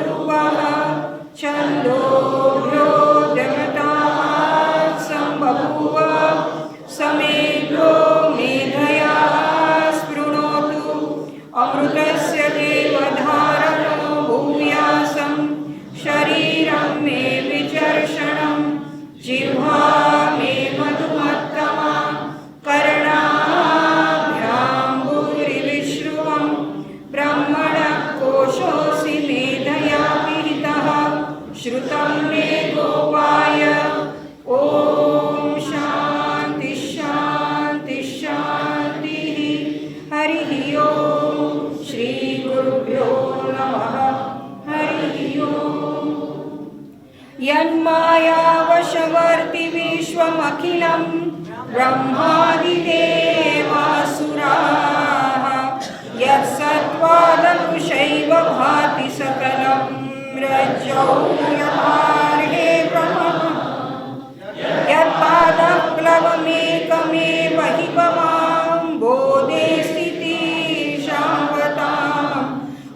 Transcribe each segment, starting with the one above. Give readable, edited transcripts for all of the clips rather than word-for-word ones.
रूपः छन्दोभ्योऽध्यमतात् सम्बभूव समेधो मेधया स्पृणोतु अमृतस्य देवधारणो भूम्यासं शरीरं मे विचर्षणं जिह्वा मे मधुमत्तमा कर्णाभ्याम्बुरिविश्रुवं ब्रह्मणः कोशोऽसि मेधया विहितः श्रुतं मे गोपाय। ॐ शान्ति शान्ति शान्तिः। हरिः ॐ। श्रीगुरुभ्यो नमः। हरिः ॐ। यन्मायावशवर्ति विश्वमखिलं ब्रह्मादिदेवासुराः यत्सत्त्वादनुशैव भाति सकलं रज्जौ यथार्हे भ्रमः यत्पादप्लवमेकमेव हि भवां बोधे स्थितिशान्वतां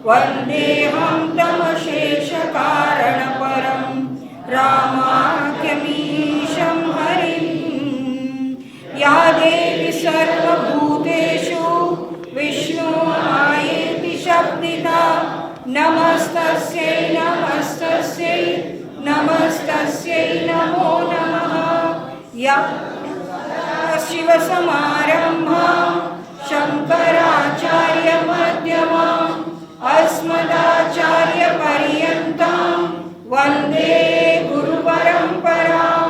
वन्देऽहं तमशेषकारणपरं रामाख्यमीशं हरिं। या देवी सर्वभूतेषु विष्णुमायेति शब्दिता नमस्तस्यै नमस्तस्यै नमस्तस्यै नमो नमः। या शिवसमारम्भां शङ्कराचार्यमध्यमाम् अस्मदाचार्यपर्यन्तां वन्दे गुरुपरम्परां।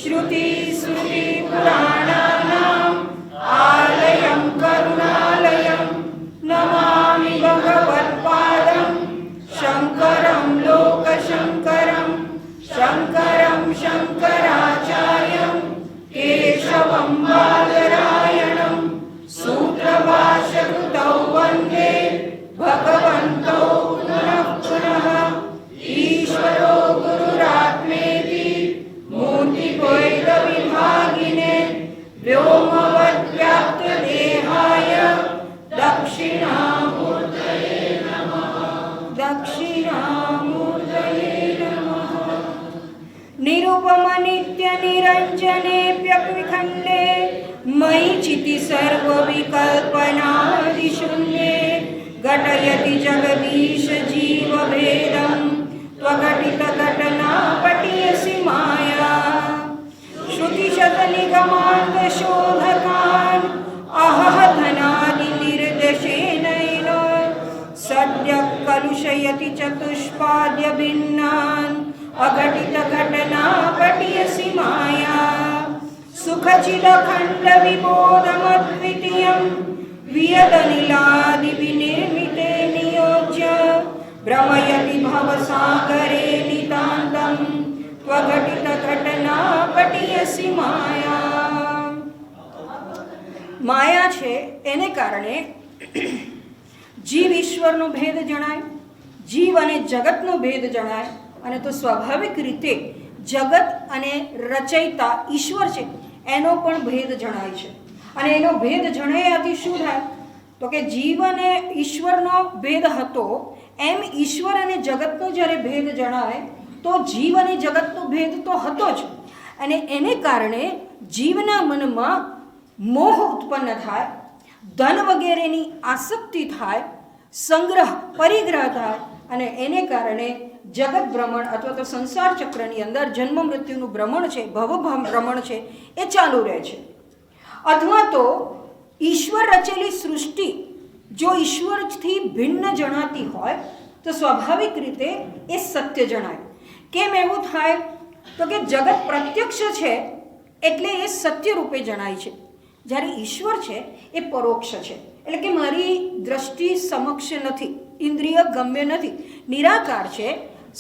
श्रुतिस्मृतिपुराणानाम् आलयं करुणालयं नमामि भगवत्पादं शङ्करं लोकशङ्करं शङ्करं शङ्कराचार्यं केशवं बादरायणं सूत्रभाष्यकृतौ वन्दे भगवन्तौ पुनः पुनः। ईश्वरो गुरुरात्मेति मूर्तिभेदविभागिने व्योमवद्व्याप्तदेहाय दक्षिणामूर्तये नमः। दक्षिणामूर्तये नमः। निरुपमनित्यनिरञ्जनेऽप्यखण्डे मयि चिति सर्वविकल्पनादिशून्ये घटयति जगदीश जीवभेदं त्वघटितघटना पठियसि माया। श्रुतिशतनिगमान्तशोधकान् अहधनादिनिर्देशेनैन सद्यः कलुषयति चतुष्पाद्यभिन्नान् अघटितघटना पठियसि माया। सुखचिदखण्डविबोधमद्वितीयं वियदनिलादिविनिर्मिते नियोज्य भ्रमयति भवसागरे नितान्तं त्वघटितघटना पठियसि माया। માયા છે એને કારણે જીવ ઈશ્વરનો ભેદ જણાય, જીવ અને જગતનો ભેદ જણાય, અને તો સ્વાભાવિક રીતે જગત અને રચયિતા ઈશ્વર છે એનો પણ ભેદ જણાય છે. અને એનો ભેદ જણાયાથી શું થાય તો કે જીવ અને ઈશ્વરનો ભેદ હતો એમ ઈશ્વર અને જગતનો જ્યારે ભેદ જણાય તો જીવ અને જગતનો ભેદ તો હતો જ, અને એને કારણે જીવના મનમાં મોહ ઉત્પન્ન થાય, ધન વગેરેની આસક્તિ થાય, સંગ્રહ પરિગ્રહ થાય, અને એને કારણે જગત ભ્રમણ અથવા તો સંસાર ચક્રની અંદર જન્મ મૃત્યુનું ભ્રમણ છે, ભવ ભ્રમણ છે એ ચાલુ રહે છે. અથવા તો ઈશ્વર રચેલી સૃષ્ટિ જો ઈશ્વરથી ભિન્ન જણાતી હોય તો સ્વાભાવિક રીતે એ સત્ય જણાય. કેમ એવું થાય તો કે જગત પ્રત્યક્ષ છે એટલે એ સત્ય રૂપે જણાય છે, જ્યારે ઈશ્વર છે એ પરોક્ષ છે, એટલે કે મારી દ્રષ્ટિ સમક્ષ નથી, ઇન્દ્રિય ગમ્ય નથી, નિરાકાર છે,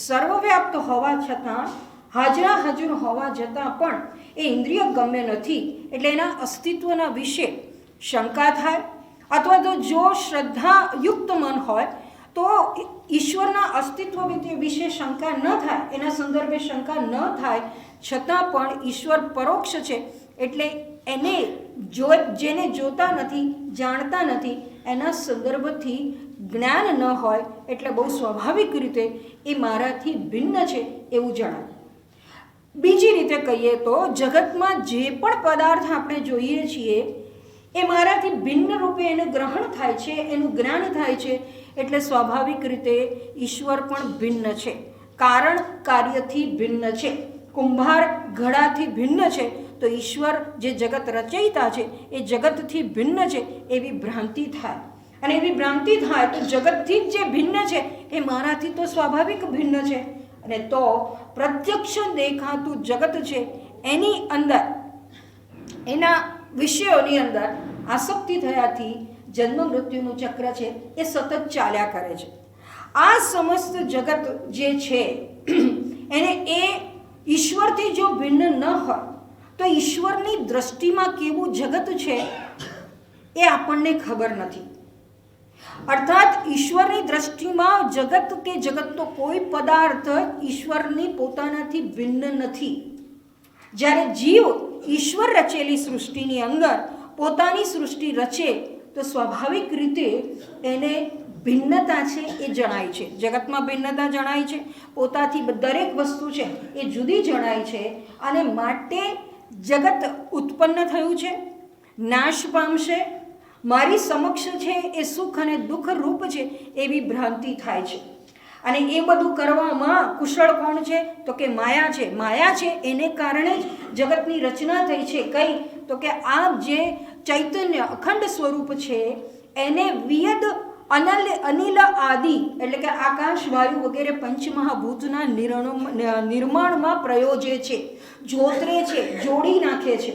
સર્વવ્યાપ્ત હોવા છતાં હાજરા હાજર હોવા છતાં પણ એ ઇન્દ્રિય ગમ્ય નથી, એટલે એના અસ્તિત્વના વિશે શંકા થાય. અથવા તો જો શ્રદ્ધાયુક્ત મન હોય તો ઈશ્વરના અસ્તિત્વ વિશે શંકા ન થાય, એના સંદર્ભે શંકા ન થાય, છતાં પણ ઈશ્વર પરોક્ષ છે એટલે એને જેને જોતા નથી, જાણતા નથી, એના સંદર્ભથી જ્ઞાન ન હોય એટલે બહુ સ્વાભાવિક રીતે એ મારાથી ભિન્ન છે એવું જણાય. બીજી રીતે કહીએ તો જગતમાં જે પણ પદાર્થ આપણે જોઈએ છીએ એ મારાથી ભિન્ન રૂપે એનું ગ્રહણ થાય છે, એનું જ્ઞાન થાય છે. એટલે સ્વાભાવિક રીતે ઈશ્વર પણ ભિન્ન છે, કારણ કાર્યથી ભિન્ન છે. કુંભાર ઘડાથી ભિન્ન છે તો ઈશ્વર જે જગત રચયિતા છે એ જગતથી ભિન્ન છે એવી ભ્રાંતિ થાય. અને એવી ભ્રાંતિ થાય તો જગતથી જ જે ભિન્ન છે એ મારાથી તો સ્વાભાવિક ભિન્ન છે. અને તો પ્રત્યક્ષ દેખાતું જગત છે એની અંદર, એના વિષયોની અંદર આસક્તિ થયાથી જન્મ મૃત્યુનું ચક્ર છે એ સતત ચાલ્યા કરે છે. આ સમસ્ત જગત જે છે એને એ ઈશ્વરથી જો ભિન્ન ન હોય તો ઈશ્વરની દ્રષ્ટિમાં કેવું જગત છે એ આપણને ખબર નથી. અર્થાત ઈશ્વરની દ્રષ્ટિમાં જગત કે જગતનો કોઈ પદાર્થ ઈશ્વરની પોતાનાથી ભિન્ન નથી. જ્યારે જીવ ઈશ્વર રચેલી સૃષ્ટિની અંદર પોતાની સૃષ્ટિ રચે તો સ્વાભાવિક રીતે એને ભિન્નતા છે એ જણાય છે. જગતમાં ભિન્નતા જણાય છે, પોતાથી દરેક વસ્તુ છે એ જુદી જણાય છે. અને માટે જગત ઉત્પન્ન થયું છે, નાશ પામશે, મારી સમક્ષ છે એ સુખ અને દુઃખ રૂપ છે એવી ભ્રાંતિ થાય છે. અને એ બધું કરવામાં કુશળ કોણ છે તો કે માયા છે. માયા છે એને કારણે જ જગતની રચના થઈ છે. કઈ તો કે આ જે ચૈતન્ય અખંડ સ્વરૂપ છે એને વિયદ અનિલ આદિ એટલે કે આકાશ, વાયુ વગેરે પંચમહાભૂતના નિર્માણમાં પ્રયોજે છે, જોતરે છે, જોડી નાખે છે.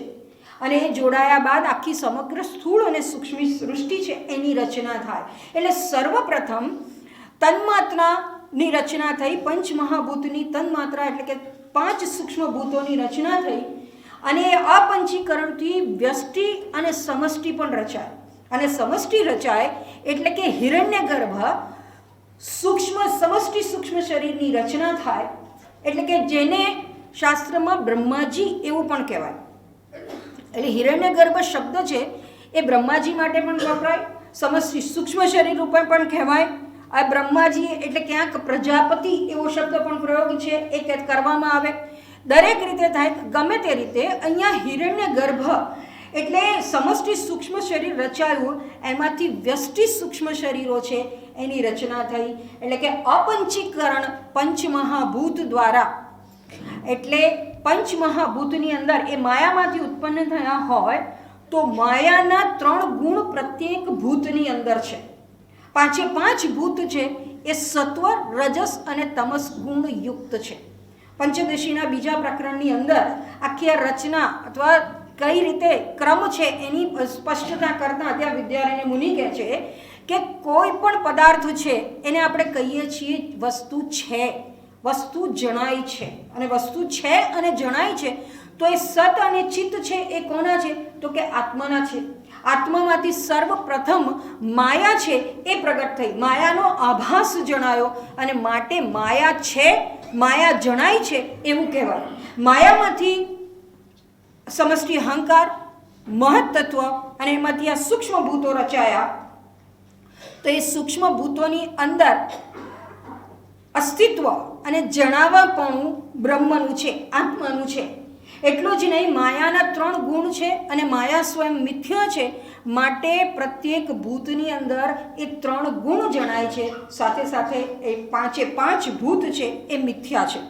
અને એ જોડાયા બાદ આખી સમગ્ર સ્થૂળ અને સૂક્ષ્મ સૃષ્ટિ છે એની રચના થાય. એટલે સર્વપ્રથમ તન્માત્રાની રચના થઈ, પંચમહાભૂતની તન્માત્રા એટલે કે 5 સૂક્ષ્મ ભૂતોની રચના થઈ. અને એ અપંચીકરણથી વ્યષ્ટિ અને સમષ્ટિ પણ રચાય. અને સમષ્ટિ રચાય એટલે કે હિરણ્યગર્ભ સૂક્ષ્મ સમષ્ટિ સૂક્ષ્મ શરીરની રચના થાય. એટલે કે જેને શાસ્ત્રમાં બ્રહ્માજી એવું પણ કહેવાય. એટલે હિરણ્યગર્ભ શબ્દ છે એ બ્રહ્માજી માટે પણ વપરાય, સમષ્ટિ સૂક્ષ્મ શરીર રૂપે પણ કહેવાય. આ બ્રહ્માજી એટલે ક્યાંક પ્રજાપતિ એવો શબ્દ પણ પ્રયોગ છે એ કરવામાં આવે. દરેક રીતે થાય, ગમે તે રીતે અહીંયા હિરણ્યગર્ભ એટલે સમષ્ટિ સૂક્ષ્મ શરીર રચાયું, એમાંથી વ્યષ્ટિ સૂક્ષ્મ શરીરો છે એની રચના થઈ. એટલે કે અપંચીકરણ પંચમહાભૂત દ્વારા, એટલે પંચમહાભૂતની અંદર એ માયામાંથી ઉત્પન્ન થયા હોય તો માયાના 3 ગુણ પ્રત્યેક ભૂતની અંદર છે. 5 ભૂત છે એ સત્વ, રજસ અને તમસ ગુણ યુક્ત છે. પંચદશીના બીજા પ્રકરણની અંદર આખી આ રચના અથવા કઈ રીતે ક્રમ છે એની સ્પષ્ટતા કરતા ત્યાં વિદ્યારણ્ય મુનિ કહે છે કે કોઈ પણ પદાર્થ છે એને આપણે કહીએ છીએ વસ્તુ છે, વસ્તુ જણાય છે. અને વસ્તુ છે અને જણાય છે તો એ સત અને ચિત્ત છે એ કોના છે તો કે આત્માના છે. આત્મામાંથી સર્વપ્રથમ માયા છે એ પ્રગટ થઈ, માયાનો આભાસ જણાયો અને માટે માયા છે, માયા જણાય છે એવું કહેવાય. માયામાંથી સમષ્ટિ અહંકાર, મહત્તત્વ અને એમાંથી આ સૂક્ષ્મ ભૂતો રચાયા. તો એ સૂક્ષ્મ ભૂતોની અંદર અસ્તિત્વ અને જણાવાપણું બ્રહ્મનું છે, આત્માનું છે. એટલું જ નહીં, માયાના 3 ગુણ છે અને માયા સ્વયં મિથ્યા છે. માટે પ્રત્યેક ભૂતની અંદર એ 3 ગુણ જણાય છે. સાથે સાથે એ 5 ભૂત છે એ મિથ્યા છે.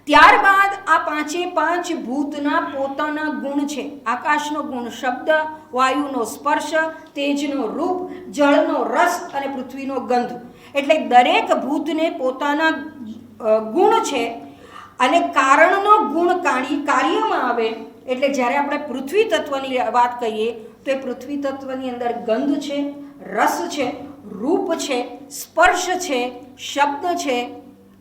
ત્યારબાદ આ 5 ભૂતના પોતાના ગુણ છે. આકાશનો ગુણ શબ્દ, વાયુનો સ્પર્શ, તેજનો રૂપ, જળનો રસ અને પૃથ્વીનો ગંધ. એટલે દરેક ભૂતને પોતાના ગુણ છે. અને કારણનો ગુણ કાર્યમાં આવે. એટલે જ્યારે આપણે પૃથ્વી તત્વની વાત કહીએ તો એ પૃથ્વી તત્વની અંદર ગંધ છે, રસ છે, રૂપ છે, સ્પર્શ છે, શબ્દ છે,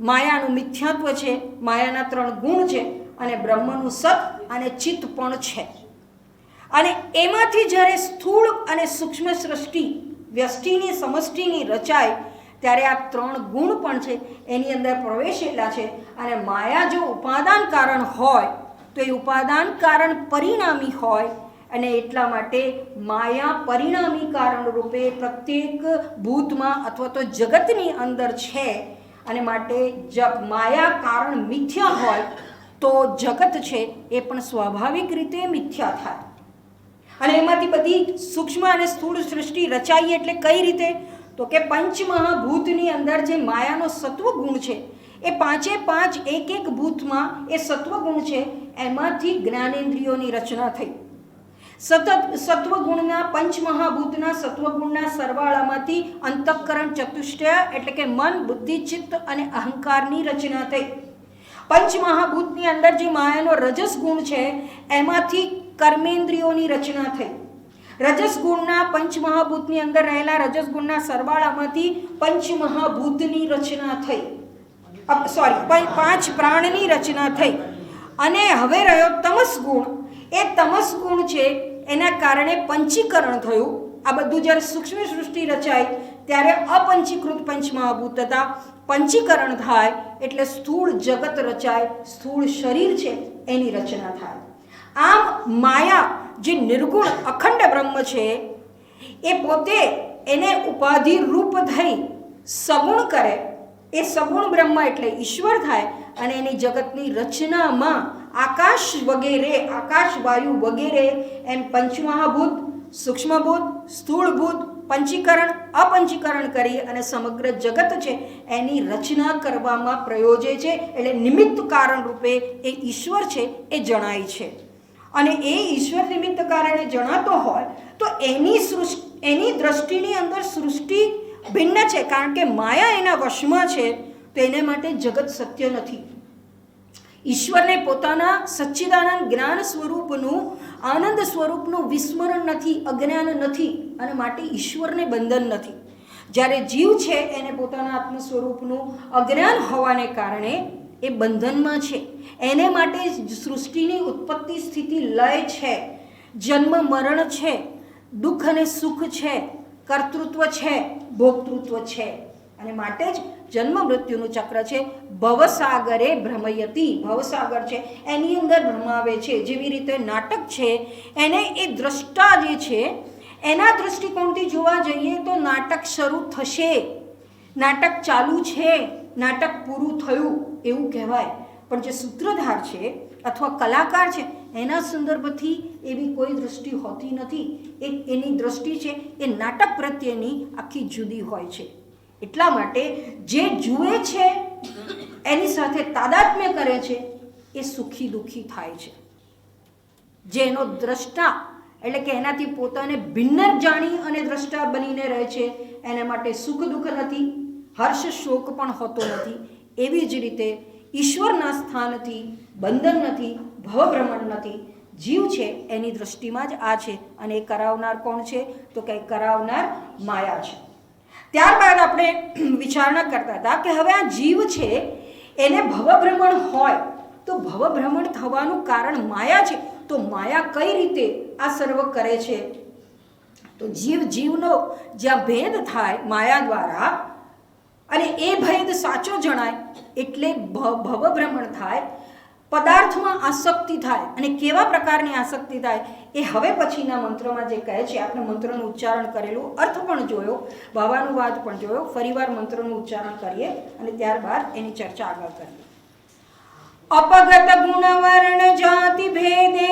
માયાનું મિથ્યાત્વ છે, માયાના 3 ગુણ છે અને બ્રહ્મનું સત અને ચિત્ત પણ છે. અને એમાંથી જ્યારે સ્થૂળ અને સૂક્ષ્મ સૃષ્ટિ વ્યષ્ટિની સમષ્ટિની રચાય ત્યારે આ 3 ગુણ પણ છે એની અંદર પ્રવેશેલા છે. અને માયા જો ઉપાદાન કારણ હોય તો એ ઉપાદાન કારણ પરિણામી હોય. અને એટલા માટે માયા પરિણામી કારણ રૂપે પ્રત્યેક ભૂતમાં અથવા તો જગતની અંદર છે. અને માટે માયા કારણ મિથ્યા હોય તો જગત છે એ પણ સ્વાભાવિક રીતે મિથ્યા થાય. અને એમાંથી બધી સૂક્ષ્મ અને સ્થૂળ સૃષ્ટિ રચાઈ એટલે કઈ રીતે? તો કે પંચમહાભૂતની અંદર જે માયાનો સત્વગુણ છે એ પાંચે પાંચ એક એક ભૂતમાં એ સત્વગુણ છે, એમાંથી જ્ઞાનેન્દ્રિયોની રચના થઈ. સતત સત્વગુણના પંચમહાભૂતના સત્વગુણના સરવાળામાંથી અંતઃકરણ ચતુષ્ટય એટલે કે મન, બુદ્ધિ, ચિત્ત અને અહંકારની રચના થઈ. પંચમહાભૂતની અંદર જે માયાનો રજસ ગુણ છે એમાંથી કર્મેન્દ્રિયોની રચના થઈ. રજસ ગુણના પંચમહાભૂતની અંદર રહેલા રજસ ગુણના સરવાળામાંથી પંચમહાભૂતની રચના થઈ. પાંચ પ્રાણની રચના થઈ. અને હવે રહ્યો તમસ ગુણ. એ તમસ ગુણ છે એના કારણે પંચીકરણ થયું. આ બધું જ્યારે સૂક્ષ્મ સૃષ્ટિ રચાય ત્યારે અપંચીકૃત પંચમહાભૂત હતા. પંચીકરણ થાય એટલે સ્થૂળ જગત રચાય, સ્થૂળ શરીર છે એની રચના થાય. આમ માયા જે નિર્ગુણ અખંડ બ્રહ્મ છે એ પોતે એને ઉપાધિ રૂપ થઈ સગુણ કરે. એ સગુણ બ્રહ્મ એટલે ઈશ્વર થાય અને એની જગતની રચનામાં આકાશ વગેરે, આકાશ વાયુ વગેરે એમ પંચમહાભૂત, સૂક્ષ્મભૂત, સ્થૂળભૂત, પંચીકરણ, અપંચીકરણ કરી અને સમગ્ર જગત છે એની રચના કરવામાં પ્રયોજે છે. એટલે નિમિત્ત કારણ રૂપે એ ઈશ્વર છે એ જણાય છે. અને એ ઈશ્વર નિમિત્ત કારણે જણાતો હોય તો એની દ્રષ્ટિની અંદર સૃષ્ટિ ભિન્ન છે. કારણ કે માયા એના વશમાં છે તો એને માટે જગત સત્ય નથી. ઈશ્વરને પોતાના સચ્ચિદાનંદ જ્ઞાન સ્વરૂપનું, આનંદ સ્વરૂપનું વિસ્મરણ નથી, અજ્ઞાન નથી અને માટે ઈશ્વરને બંધન નથી. જ્યારે જીવ છે એને પોતાના આત્મ સ્વરૂપનું અજ્ઞાન હોવાને કારણે એ બંધનમાં છે. એને માટે સૃષ્ટિની ઉત્પત્તિ, સ્થિતિ, લય છે, જન્મ મરણ છે, દુઃખ અને સુખ છે, કર્તૃત્વ છે, ભોક્તૃત્વ છે. અને માટે જ જન્મ મૃત્યુનું ચક્ર છે. ભવસાગરે ભ્રમયતી, ભવસાગર છે એની અંદર ભ્રમાવે છે. જેવી રીતે નાટક છે એને એ દ્રષ્ટા જે છે એના દૃષ્ટિકોણથી જોવા જઈએ તો નાટક શરૂ થશે, નાટક ચાલુ છે, નાટક પૂરું થયું એવું કહેવાય. પણ જે સૂત્રધાર છે અથવા કલાકાર છે એના સંદર્ભથી એવી કોઈ દૃષ્ટિ હોતી નથી. એની દૃષ્ટિ છે એ નાટક પ્રત્યેની આખી જુદી હોય છે. એટલા માટે જે જુએ છે એની સાથે તાદાત્મ્ય કરે છે એ સુખી દુઃખી થાય છે. જે એનો દ્રષ્ટા એટલે કે એનાથી પોતાને ભિન્ન જાણી અને દ્રષ્ટા બનીને રહે છે એના માટે સુખ દુઃખ નથી, હર્ષ શોક પણ હોતો નથી. એવી જ રીતે ઈશ્વરના સ્થાનથી બંધન નથી, ભવભ્રમણ નથી. જીવ છે એની દૃષ્ટિમાં જ આ છે. અને એ કરાવનાર કોણ છે? તો કે કરાવનાર માયા છે. ત્યારબાદ આપણે વિચારણા કરતા હતા કે હવે આ જીવ છે એને ભવભ્રમણ હોય તો ભવભ્રમણ થવાનું કારણ માયા છે. તો માયા કઈ રીતે આ સર્વ કરે છે? તો જીવનો જ્યાં ભેદ થાય માયા દ્વારા અને એ ભેદ સાચો જણાય એટલે ભવભ્રમણ થાય, પદાર્થમાં આસક્તિ થાય. અને કેવા પ્રકારની આસક્તિ થાય એ હવે પછીના મંત્રમાં જે કહે છે. આપણે મંત્રનું ઉચ્ચારણ કરેલું, અર્થ પણ જોયો, ભાવાનુવાદ પણ જોયો. ફરીવાર મંત્રનું ઉચ્ચારણ કરીએ અને ત્યારબાદ એની ચર્ચા આગળ કરીએ. અપગત ગુણ વર્ણ જાતિ ભેદે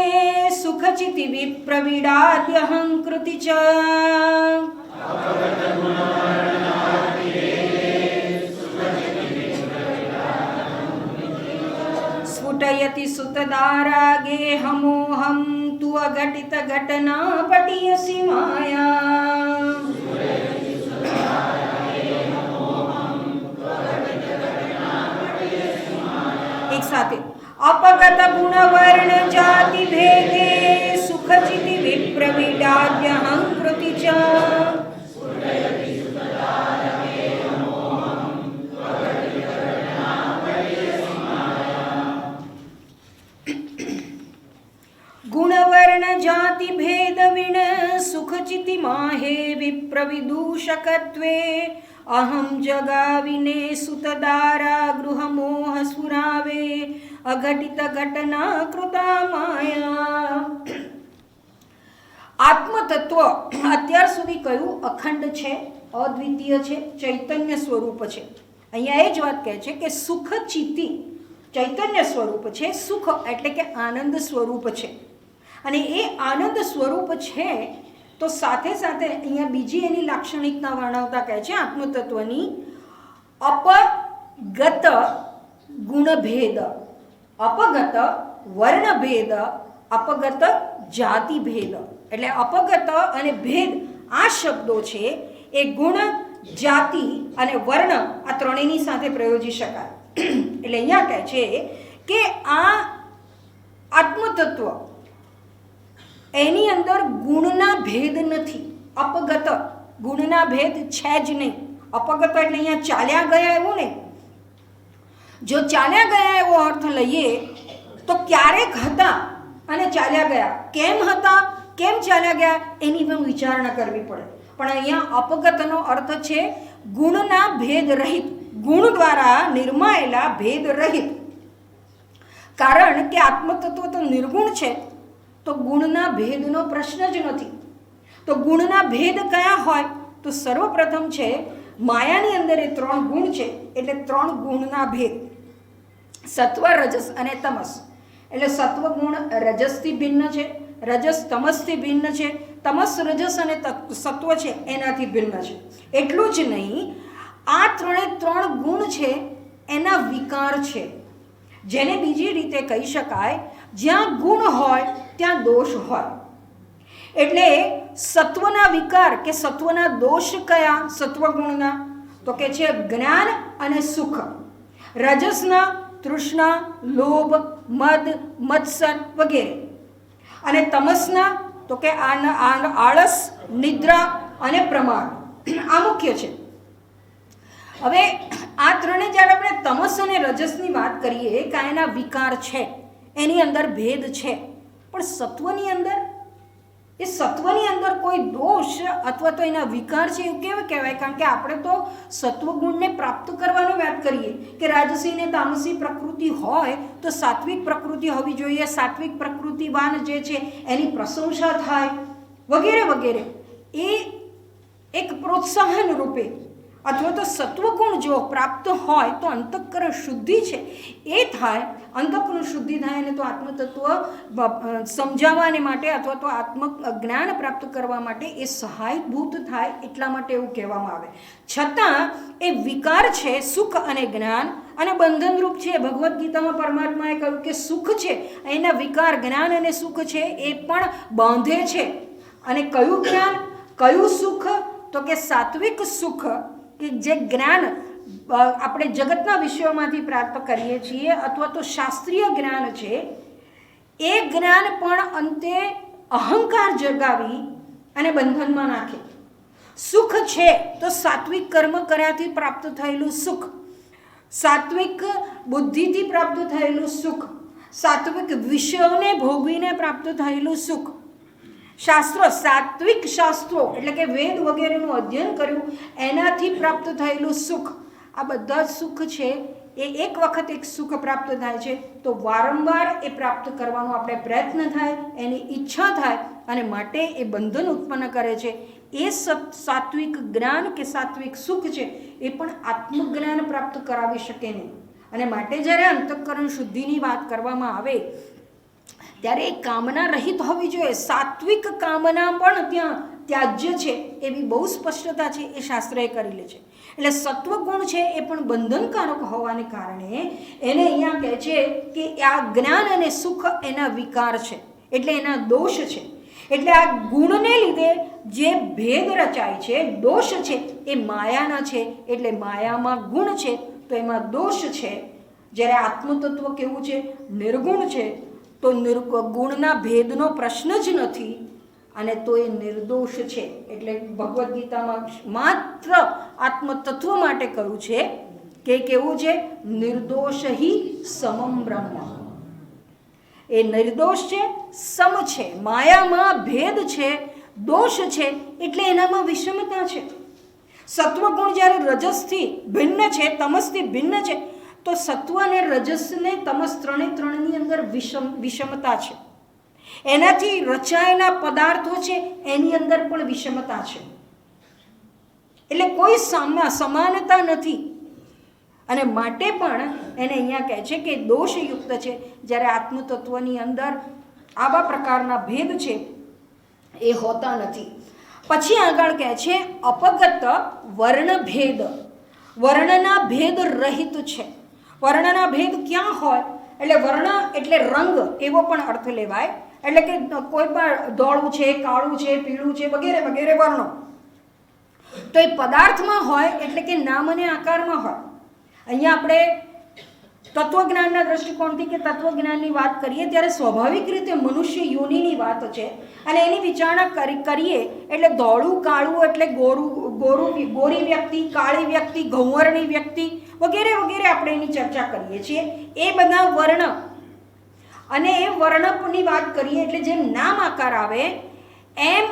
સુખ ચિતિ વિપ્રવિડાદ્યહંકૃતિ ચ સ્ફુટયતિ સુતદારાગે હમોહમ તુ અઘટિત ઘટના પટીયસી માયા. એક સાથે અપગત ગુણ વર્ણ જાતિ ભેદે સુખ ચિતિ વિપ્રવિડાદ્યહંકૃતિ ચ ગુણવર્ણ જાતિ ભેદ વિણ સુખ ચિતિ માહે વિપ્રવિદૂષકત્વે અહમ જગાવિને સુતદારા ગૃહમોહ સ્ફુરાવે અઘટિત ઘટના કૃતા માયા. આત્મતત્વ અત્યાર સુધી કયું અખંડ છે, અદ્વિતીય છે, ચૈતન્ય સ્વરૂપ છે. અહીંયા એ જ વાત કહે છે કે સુખ ચિત્તી ચૈતન્ય સ્વરૂપ છે, સુખ એટલે કે આનંદ સ્વરૂપ છે. અને એ આનંદ સ્વરૂપ છે તો સાથે સાથે અહીંયા બીજી એની લાક્ષણિકતા વર્ણવતા કહે છે આત્મતત્વની અપગત ગુણભેદ, અપગત વર્ણભેદ, અપગત જાતિભેદ. એટલે અપગત અને ભેદ આ શબ્દો છે એ ગુણ, જાતિ અને વર્ણ આ ત્રણેયની સાથે પ્રયોજી શકાય. એટલે અહીંયા કહે છે કે આ આત્મતત્વ એની અંદર ગુણના ભેદ નથી. અપગત ગુણના ભેદ છે જ નહીં. અપગત એટલે અહીંયા ચાલ્યા ગયા એવું નહીં. જો ચાલ્યા ગયા એવો અર્થ લઈએ તો ક્યારેક હતા અને ચાલ્યા ગયા, કેમ હતા કેમ ચાલ્યા ગયા એની પણ વિચારણા કરવી પડે. પણ અહીંયા અપગતનો અર્થ છે ગુણના ભેદ રહિત, ગુણ દ્વારા નિર્માયેલા ભેદ રહિત. કારણ કે આત્મતત્વ તો નિર્ગુણ છે તો ગુણના ભેદનો પ્રશ્ન જ નથી. તો ગુણના ભેદ કયા હોય તો સર્વપ્રથમ છે માયાની અંદર એ 3 ગુણ છે એટલે 3 ગુણના ભેદ, સત્વ, રજસ અને તમસ. એટલે સત્વ ગુણ રજસથી ભિન્ન છે, રજસ તમસથી ભિન્ન છે, તમસ રજસ અને સત્વ છે એનાથી ભિન્ન છે. એટલું જ નહીં, આ 3 ગુણ છે એના વિકાર છે, જેને બીજી રીતે કહી શકાય જ્યાં ગુણ હોય ત્યાં દોષ હોય. એટલે સત્વના વિકાર કે સત્વના દોષ કયા? સત્વગુણના તો કે છે જ્ઞાન અને સુખ, રજસના તૃષ્ણા, લોભ, મદ, મત્સર વગેરે, અને તમસના તો કે આળસ, નિદ્રા અને પ્રમાદ. આ મુખ્ય છે. હવે આ ત્રણે જ્યારે આપણે તમસ અને રજસની વાત કરીએ કે એના વિકાર છે, એની અંદર ભેદ છે, પણ સત્વની અંદર એ સત્વની અંદર કોઈ દોષ અથવા તો એના વિકાર છે એવું કેવું કહેવાય? કારણ કે આપણે તો સત્વગુણને પ્રાપ્ત કરવાનો વાત કરીએ કે રાજસી ને તામસી પ્રકૃતિ હોય તો સાત્વિક પ્રકૃતિ હોવી જોઈએ, સાત્વિક પ્રકૃતિવાન જે છે એની પ્રશંસા થાય વગેરે વગેરે. એ એક પ્રોત્સાહન રૂપે અથવા તો સત્વગુણ જો પ્રાપ્ત હોય તો અંતઃકરણ શુદ્ધિ છે એ થાય. અંતઃકરણ શુદ્ધિ થાય અને તો આત્મતત્વ સમજાવવાને માટે અથવા તો આત્મ જ્ઞાન પ્રાપ્ત કરવા માટે એ સહાયભૂત થાય, એટલા માટે એવું કહેવામાં આવે. છતાં એ વિકાર છે સુખ અને જ્ઞાન અને બંધનરૂપ છે. ભગવદ્ ગીતામાં પરમાત્માએ કહ્યું કે સુખ છે એના વિકાર, જ્ઞાન અને સુખ છે એ પણ બાંધે છે. અને કયું જ્ઞાન કયું સુખ તો કે સાત્વિક સુખ કે જે જ્ઞાન આપણે જગતના વિષયોમાંથી પ્રાપ્ત કરીએ છીએ અથવા તો શાસ્ત્રીય જ્ઞાન છે, એ જ્ઞાન પણ અંતે અહંકાર જગાવી અને બંધનમાં નાખે. સુખ છે તો સાત્વિક કર્મ કર્યાથી પ્રાપ્ત થયેલું સુખ, સાત્વિક બુદ્ધિથી પ્રાપ્ત થયેલું સુખ, સાત્વિક વિષયોને ભોગવીને પ્રાપ્ત થયેલું સુખ. શાસ્ત્રો, સાત્વિક શાસ્ત્રો એટલે કે વેદ વગેરેનું અધ્યયન કર્યું એનાથી પ્રાપ્ત થયેલું સુખ, આ બધા સુખ છે એ એક વખત એક સુખ પ્રાપ્ત થાય છે તો વારંવાર એ પ્રાપ્ત કરવાનો આપણે પ્રયત્ન થાય, એની ઈચ્છા થાય અને માટે એ બંધન ઉત્પન્ન કરે છે. એ સાત્વિક જ્ઞાન કે સાત્વિક સુખ છે એ પણ આત્મજ્ઞાન પ્રાપ્ત કરાવી શકે નહીં. અને માટે જ્યારે અંતઃકરણ શુદ્ધિની વાત કરવામાં આવે ત્યારે એ કામના રહિત હોવી જોઈએ. સાત્વિક કામના પણ ત્યાં ત્યાજ્ય છે એવી બહુ સ્પષ્ટતા છે એ શાસ્ત્રએ કરી લે છે. એટલે સત્વગુણ છે એ પણ બંધનકારક હોવાને કારણે એને અહીંયા કહે છે કે આ જ્ઞાન અને સુખ એના વિકાર છે, એટલે એના દોષ છે. એટલે આ ગુણને લીધે જે ભેદ રચાય છે, દોષ છે, એ માયાના છે. એટલે માયામાં ગુણ છે તો એમાં દોષ છે. જ્યારે આત્મતત્વ કેવું છે? નિર્ગુણ છે. તો ગુણના ભેદનો પ્રશ્ન જ નથી અને તો એ નિર્દોષ છે. એટલે ભગવદ્ ગીતામાં માત્ર આત્મતત્વ માટે કહ્યું છે કે કેવું છે? નિર્દોષ હિ સમમ બ્રહ્મ. એ નિર્દોષ છે, સમ છે. માયામાં ભેદ છે, દોષ છે, એટલે એનામાં વિષમતા છે. સત્વગુણ જ્યારે રજસથી ભિન્ન છે, તમસથી ભિન્ન છે, તો સત્વ અને રજસ ને તમસ ત્રણેની અંદર વિષમતા છે. એનાથી રચાયેલા પદાર્થો છે એની અંદર પણ વિષમતા છે. એટલે કોઈ સમાનતા નથી. અને માટે પણ એને અહીંયા કહે છે કે દોષયુક્ત છે. જ્યારે આત્મતત્વની અંદર આવા પ્રકારના ભેદ છે એ હોતા નથી. પછી આગળ કહે છે અપગત વર્ણભેદ, વર્ણના ભેદ રહિત છે. વર્ણના ભેદ ક્યાં હોય? એટલે વર્ણ એટલે રંગ એવો પણ અર્થ લેવાય. એટલે કે કોઈ પણ ધોળું છે, કાળું છે, પીળું છે, વગેરે વગેરે વર્ણો તો એ પદાર્થમાં હોય, એટલે કે નામ અને આકારમાં હોય. અહીંયા આપણે તત્વજ્ઞાનના દૃષ્ટિકોણથી કે તત્વજ્ઞાનની વાત કરીએ ત્યારે સ્વાભાવિક રીતે મનુષ્ય યોનિની વાત છે. અને એની વિચારણા કરીએ એટલે ધોળું કાળું એટલે ગોરી વ્યક્તિ, કાળી વ્યક્તિ, ગૌવર્ણી વ્યક્તિ વગેરે વગેરે આપણે એની ચર્ચા કરીએ છીએ. એ બધા વર્ણ અને એ વર્ણની વાત કરીએ એટલે જેમ નામ આકાર આવે એમ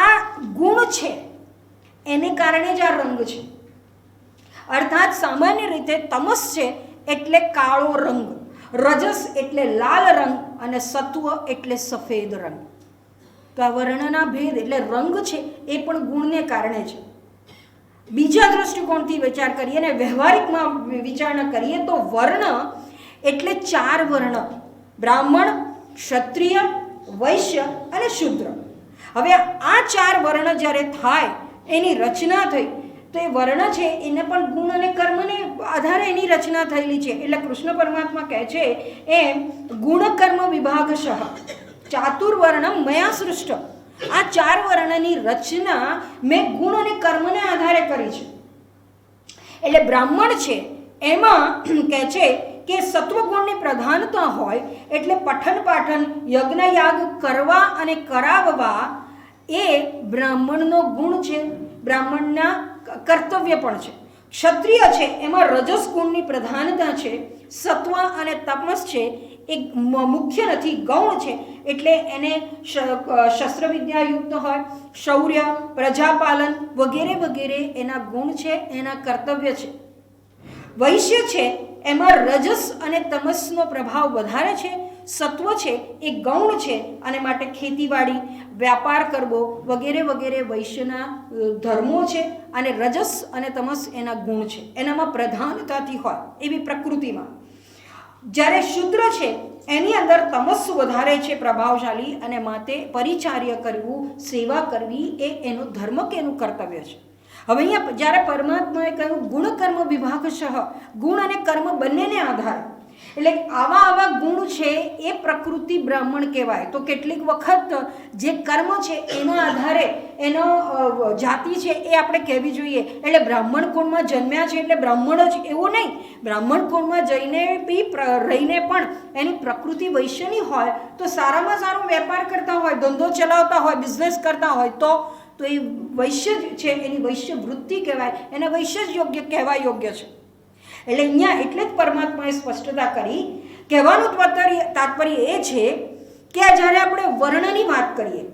આ ગુણ છે એને કારણે જ આ રંગ છે. અર્થાત સામાન્ય રીતે તમસ છે એટલે કાળો રંગ, રજસ એટલે લાલ રંગ અને સત્વ એટલે સફેદ રંગ. તો આ વર્ણના ભેદ એટલે રંગ છે એ પણ ગુણને કારણે છે. બીજા દૃષ્ટિકોણથી વિચાર કરીએ અને વ્યવહારિકમાં વિચારણા કરીએ તો વર્ણ એટલે 4 વર્ણ: બ્રાહ્મણ, ક્ષત્રિય, વૈશ્ય અને શૂદ્ર. હવે આ 4 વર્ણ જ્યારે થાય, એની રચના થઈ, તો એ વર્ણ છે એને પણ ગુણ અને કર્મને આધારે એની રચના થયેલી છે. એટલે કૃષ્ણ પરમાત્મા કહે છે એમ ગુણ કર્મ વિભાગશઃ ચાતુર્વર્ણમ મયા સૃષ્ટ. આ 4 વર્ણની રચના મેં ગુણ અને કર્મને આધારે કરી છે. એટલે બ્રાહ્મણ છે એમાં કહે છે કે સત્વગુણની પ્રધાનતા હોય, એટલે પઠન પાઠન, યજ્ઞ યાગ કરવા અને કરાવવા એ બ્રાહ્મણનો ગુણ છે, બ્રાહ્મણના કર્તવ્ય પણ છે. ક્ષત્રિય છે એમાં રજસ ગુણની પ્રધાનતા છે, સત્વ અને તમસ છે એ મુખ્ય નથી, ગૌણ છે. એટલે એને શસ્ત્રવિદ્યાયુક્ત હોય, શૌર્ય, પ્રજાપાલન વગેરે વગેરે એના ગુણ છે, એના કર્તવ્ય છે. વૈશ્ય છે એમાં રજસ અને તમસનો પ્રભાવ વધારે છે, સત્વ છે એ ગૌણ છે અને માટે ખેતીવાડી, વ્યાપાર કરવો વગેરે વગેરે વૈશ્યના ધર્મો છે. અને રજસ અને તમસ એના ગુણ છે, એનામાં પ્રધાનતાથી હોય એવી પ્રકૃતિમાં. જ્યારે શૂદ્ર છે એની અંદર તમસ વધારે છે, પ્રભાવશાળી, અને માટે પરિચાર્ય કરવું, સેવા કરવી એ એનો ધર્મ કે એનું કર્તવ્ય છે. હવે અહીંયા જ્યારે પરમાત્માએ કહ્યું ગુણ કર્મ વિભાગશઃ, ગુણ અને કર્મ બંનેને આધારે, એટલે આવા ગુણ છે એ પ્રકૃતિ બ્રાહ્મણ કહેવાય. તો કેટલીક વખત જે કર્મ છે એના આધારે એનો જાતિ છે એ આપણે કહેવી જોઈએ. એટલે બ્રાહ્મણ કુળમાં જન્મ્યા છે એટલે બ્રાહ્મણ જ એવું નહીં. બ્રાહ્મણ કુળમાં જઈને બી રહીને પણ એની પ્રકૃતિ વૈશ્યની હોય, તો સારામાં સારો વેપાર કરતા હોય, ધંધો ચલાવતા હોય, બિઝનેસ કરતા હોય તો એ વૈશ્ય છે, એની વૈશ્ય વૃત્તિ કહેવાય, એને વૈશ્ય જ યોગ્ય કહેવા યોગ્ય છે. એટલે અહીંયા એટલે જ પરમાત્માએ સ્પષ્ટતા કરી. કહેવાનું તાત્પર્ય એ છે કે જ્યારે આપણે વર્ણની વાત કરીએ,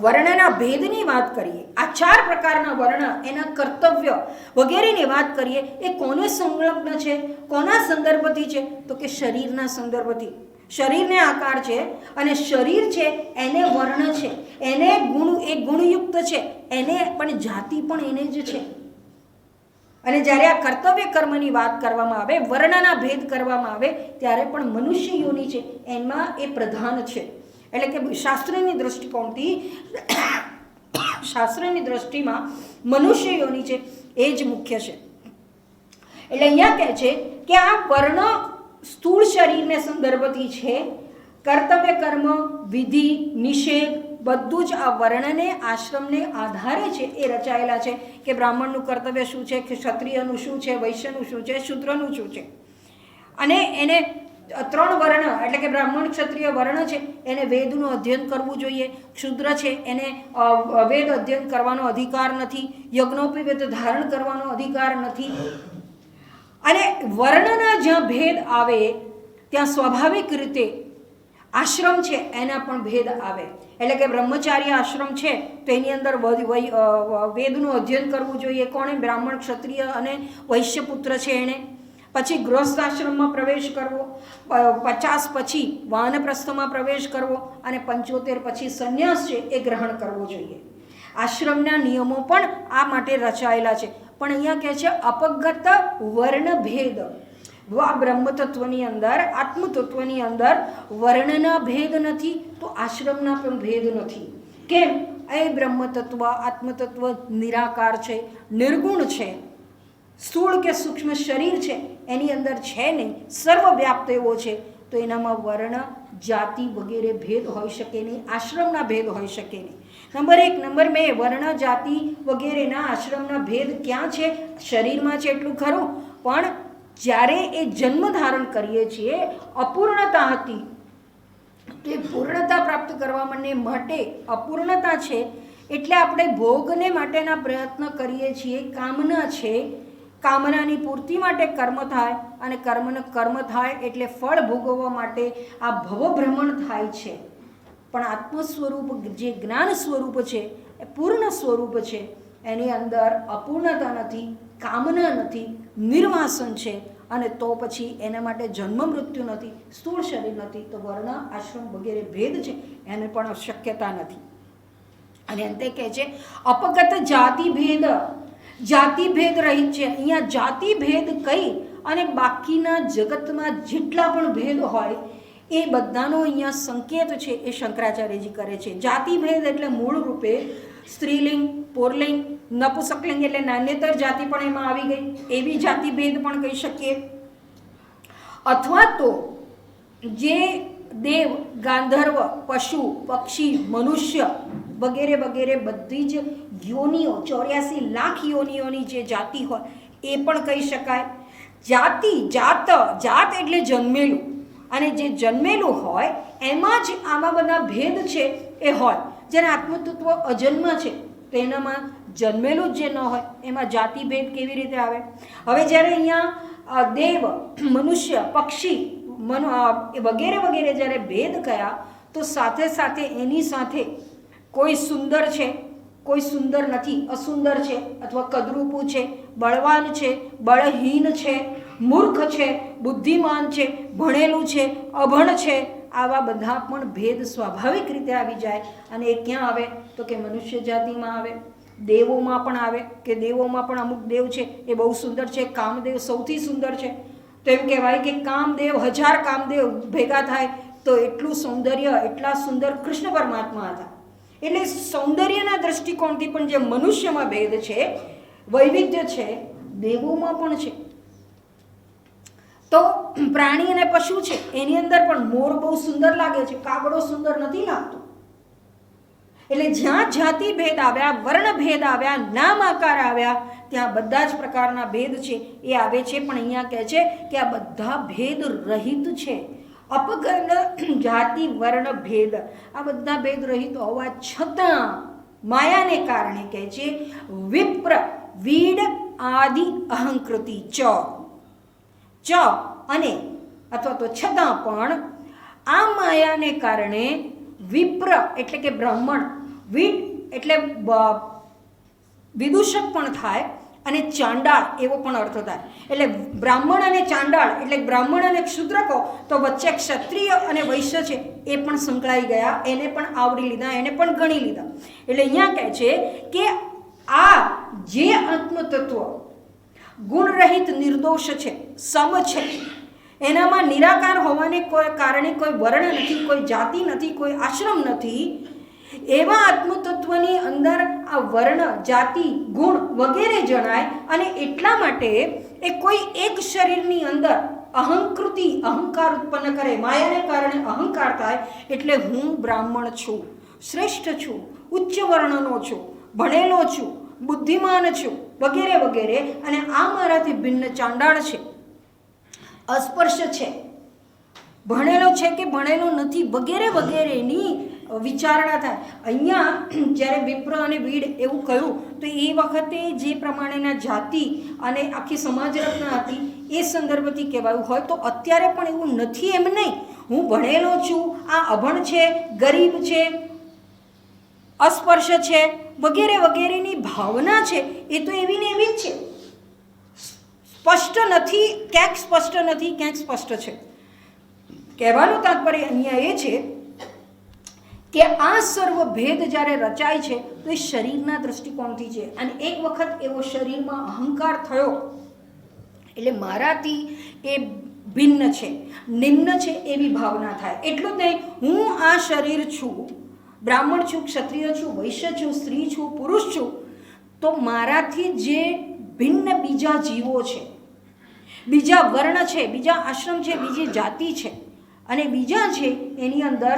વર્ણના ભેદની વાત કરીએ, આ 4 પ્રકારના વર્ણ, એના કર્તવ્ય વગેરેની વાત કરીએ, એ કોને સંલગ્ન છે, કોના સંદર્ભથી છે? તો કે શરીરના સંદર્ભથી. શરીરને આકાર છે અને શરીર છે એને વર્ણ છે, એને ગુણ, એ ગુણયુક્ત છે, એને પણ જાતિ પણ એને જ છે. અને જ્યારે આ કર્તવ્ય કર્મની વાત કરવામાં આવે, વર્ણના ભેદ કરવામાં આવે, ત્યારે પણ મનુષ્ય યોનિ છે એમાં એ પ્રધાન છે. એટલે કે શાસ્ત્રની દ્રષ્ટિમાં મનુષ્ય યોનિ છે એ જ મુખ્ય છે. એટલે અહીંયા કહે છે કે આ વર્ણ સ્થૂળ શરીરને સંદર્ભથી છે. કર્તવ્ય કર્મ, વિધિ, નિષેધ બધું જ આ વર્ણને, આશ્રમને આધારે છે એ રચાયેલા છે. કે બ્રાહ્મણનું કર્તવ્ય શું છે, કે ક્ષત્રિયનું શું છે, વૈશ્યનું શું છે, શૂદ્રનું શું છે. અને એને 3 વર્ણ એટલે કે બ્રાહ્મણ, ક્ષત્રિય વર્ણ છે એને વેદનું અધ્યયન કરવું જોઈએ. શૂદ્ર છે એને વેદ અધ્યયન કરવાનો અધિકાર નથી, યજ્ઞોપવિત ધારણ કરવાનો અધિકાર નથી. અને વર્ણના જ્યાં ભેદ આવે ત્યાં સ્વાભાવિક રીતે આશ્રમ છે એના પણ ભેદ આવે. એટલે કે બ્રહ્મચાર્ય આશ્રમ છે તો એની અંદર વેદનું અધ્યયન કરવું જોઈએ. કોણે? બ્રાહ્મણ, ક્ષત્રિય અને વૈશ્ય પુત્ર છે એણે. પછી ગૃહસ્થાશ્રમમાં પ્રવેશ કરવો, 50 પછી વાનપ્રસ્થમાં પ્રવેશ કરવો અને 75 પછી સંન્યાસ છે એ ગ્રહણ કરવો જોઈએ. આશ્રમના નિયમો પણ આ માટે રચાયેલા છે. પણ અહીંયા કહે છે અપગત વર્ણભેદ. આ બ્રહ્મતત્વની અંદર, આત્મતત્વની અંદર વર્ણના ભેદ નથી તો આશ્રમના પણ ભેદ નથી. કેમ? એ બ્રહ્મતત્વ, આત્મતત્વ નિરાકાર છે, નિર્ગુણ છે, સ્થૂળ કે સૂક્ષ્મ શરીર છે એની અંદર છે નહીં, સર્વવ્યાપ્ત એવો છે. તો એનામાં વર્ણ, જાતિ વગેરે ભેદ હોઈ શકે નહીં, આશ્રમના ભેદ હોઈ શકે નહીં. નંબર 1. નંબર 2, વર્ણ, જાતિ વગેરેના આશ્રમના ભેદ ક્યાં છે? શરીરમાં છે એટલું ખરું, પણ જ્યારે એ જન્મ ધારણ કરીએ છીએ અપૂર્ણતા હતી, તો એ પૂર્ણતા પ્રાપ્ત કરવા માટે અપૂર્ણતા છે એટલે આપણે ભોગને માટેના પ્રયત્ન કરીએ છીએ. કામના છે, કામનાની પૂર્તિ માટે કર્મ થાય અને કર્મ થાય એટલે ફળ ભોગવવા માટે આ ભવભ્રમણ થાય છે. પણ આત્મ સ્વરૂપ જે જ્ઞાન સ્વરૂપ છે એ પૂર્ણ સ્વરૂપ છે. એની અંદર અપૂર્ણતા નથી, કામના નથી, નિર્વાસન છે. અને તો પછી એના માટે જન્મ મૃત્યુ નથી, સ્થૂળ શરીર નથી, તો વર્ણ, આશ્રમ વગેરે ભેદ છે એને પણ શક્યતા નથી. અને અંતે કહે છે અપગત જાતિ ભેદ. જાતિ ભેદ રહિત છે. અહીંયા જાતિ ભેદ કહી અને બાકીના જગતમાં જેટલા પણ ભેદ હોય એ બધાનો અહીંયા સંકેત છે એ શંકરાચાર્યજી કરે છે. જાતિ ભેદ એટલે મૂળ રૂપે સ્ત્રીલિંગ, પુરલિંગ, નપુસકલિંગ એટલે નાન્યતર જાતિ પણ એમાં આવી ગઈ, એવી જાતિ ભેદ પણ કહી શકીએ. અથવા તો જે દેવ, ગાંધર્વ, પશુ, પક્ષી, મનુષ્ય વગેરે વગેરે બધી જ યોનિઓ, 84 લાખ યોનિઓની જે જાતિ હોય એ પણ કહી શકાય. જાતિ, જાત એટલે જન્મેલું, અને જે જન્મેલું હોય એમાં જ આમાં બધા ભેદ છે એ હોય. જ્યારે આત્મતત્વ અજન્મ છે તો એનામાં જન્મેલું જ જે ન હોય એમાં જાતિ ભેદ કેવી રીતે આવે? હવે જ્યારે અહીંયા દેવ, મનુષ્ય, પક્ષી વગેરે વગેરે જ્યારે ભેદ કયા તો સાથે સાથે એની સાથે કોઈ સુંદર છે, કોઈ સુંદર નથી, અસુંદર છે, અથવા કદરૂપું છે, બળવાન છે, બળહીન છે, મૂર્ખ છે, બુદ્ધિમાન છે, ભણેલું છે, અભણ છે, આવા બધા પણ ભેદ સ્વાભાવિક રીતે આવી જાય. અને એ ક્યાં આવે તો કે મનુષ્ય જાતિમાં આવે, દેવોમાં પણ આવે કે દેવોમાં પણ અમુક દેવ છે એ બહુ સુંદર છે, કામદેવ સૌથી સુંદર છે. તો એમ કહેવાય કે કામદેવ, 1000 કામદેવ ભેગા થાય તો એટલું સૌંદર્ય, એટલા સુંદર કૃષ્ણ પરમાત્મા હતા. એટલે સૌંદર્યના દ્રષ્ટિકોણથી પણ જે મનુષ્યમાં ભેદ છે, વૈવિધ્ય છે, દેવોમાં પણ છે. તો પ્રાણી અને પશુ છે એની અંદર પણ મોર બહુ સુંદર લાગે છે, કાગડો સુંદર નથી લાગતો. એટલે જ્યાં જાતિ ભેદ આવ્યા, વર્ણ ભેદ આવ્યા, નામ આકાર આવ્યા, ત્યાં બધા જ પ્રકારના ભેદ છે એ આવે છે. પણ અહીંયા કહે છે કે આ બધા ભેદ રહિત છે. અપગત જાતિ વર્ણ ભેદ, આ બધા ભેદ રહિત હોવા છતાં માયાને કારણે કહે છે વિપ્ર વીડ આદિ અહંકૃતિ ચ અને અથવા તો છતાં પણ આ માયાને કારણે વિપ્ર એટલે કે બ્રાહ્મણ, વીડ એટલે વિદૂષક પણ થાય અને ચાંડાળ એવો પણ અર્થ થાય. એટલે બ્રાહ્મણ અને ચાંડાળ એટલે બ્રાહ્મણ અને ક્ષુદ્ર કહો તો વચ્ચે ક્ષત્રિય અને વૈશ્ય છે એ પણ સંકળાઈ ગયા, એને પણ આવરી લીધા, એને પણ ગણી લીધા. એટલે અહીંયા કહે છે કે આ જે આત્મતત્વ ગુણરહિત નિર્દોષ છે, સમ છે, એનામાં નિરાકાર હોવાને કારણે કોઈ વર્ણ નથી, કોઈ જાતિ નથી, કોઈ આશ્રમ નથી, એવા આત્મતત્વની અંદર આ વર્ણ, જાતિ, ગુણ વગેરે જણાય. અને એટલા માટે એ કોઈ એક શરીરની અંદર અહંકૃતિ, અહંકાર ઉત્પન્ન કરે, માયાને કારણે અહંકાર થાય. એટલે હું બ્રાહ્મણ છું, શ્રેષ્ઠ છું, ઉચ્ચ વર્ણનો છું, ભણેલો છું, બુદ્ધિમાન છું વગેરે વગેરે, અને આ મારાથી ભિન્ન ચાંડાળ છે, અસ્પર્શ છે, ભણેલો છે કે ભણેલો નથી વગેરે વગેરેની વિચારણા થાય. અહીંયા જ્યારે વિપ્ર અને વીડ એવું કહ્યું તો એ વખતે જે પ્રમાણેના જાતિ અને આખી સમાજ રચના હતી એ સંદર્ભથી કહેવાયું હોય તો અત્યારે પણ એવું નથી એમ નહીં. હું ભણેલો છું, આ અભણ છે, ગરીબ છે, અસ્પર્શ છે વગેરે વગેરેની ભાવના છે એ તો એવી ને એવી જ છે. સ્પષ્ટ નથી, ક્યાંક સ્પષ્ટ નથી, ક્યાંક સ્પષ્ટ છે. કહેવાનું તાત્પર્ય અહીંયા એ છે કે આ સર્વ ભેદ જ્યારે રચાય છે તો એ શરીરના દૃષ્ટિકોણથી છે. અને એક વખત એવો શરીરમાં અહંકાર થયો એટલે મારાથી એ ભિન્ન છે, નિમ્ન છે એવી ભાવના થાય. એટલું જ નહીં, હું આ શરીર છું, બ્રાહ્મણ છું, ક્ષત્રિય છું, વૈશ્ય છું, સ્ત્રી છું, પુરુષ છું, તો મારાથી જે ભિન્ન બીજા જીવો છે, બીજા વર્ણ છે, બીજા આશ્રમ છે, બીજી જાતિ છે અને બીજા છે, એની અંદર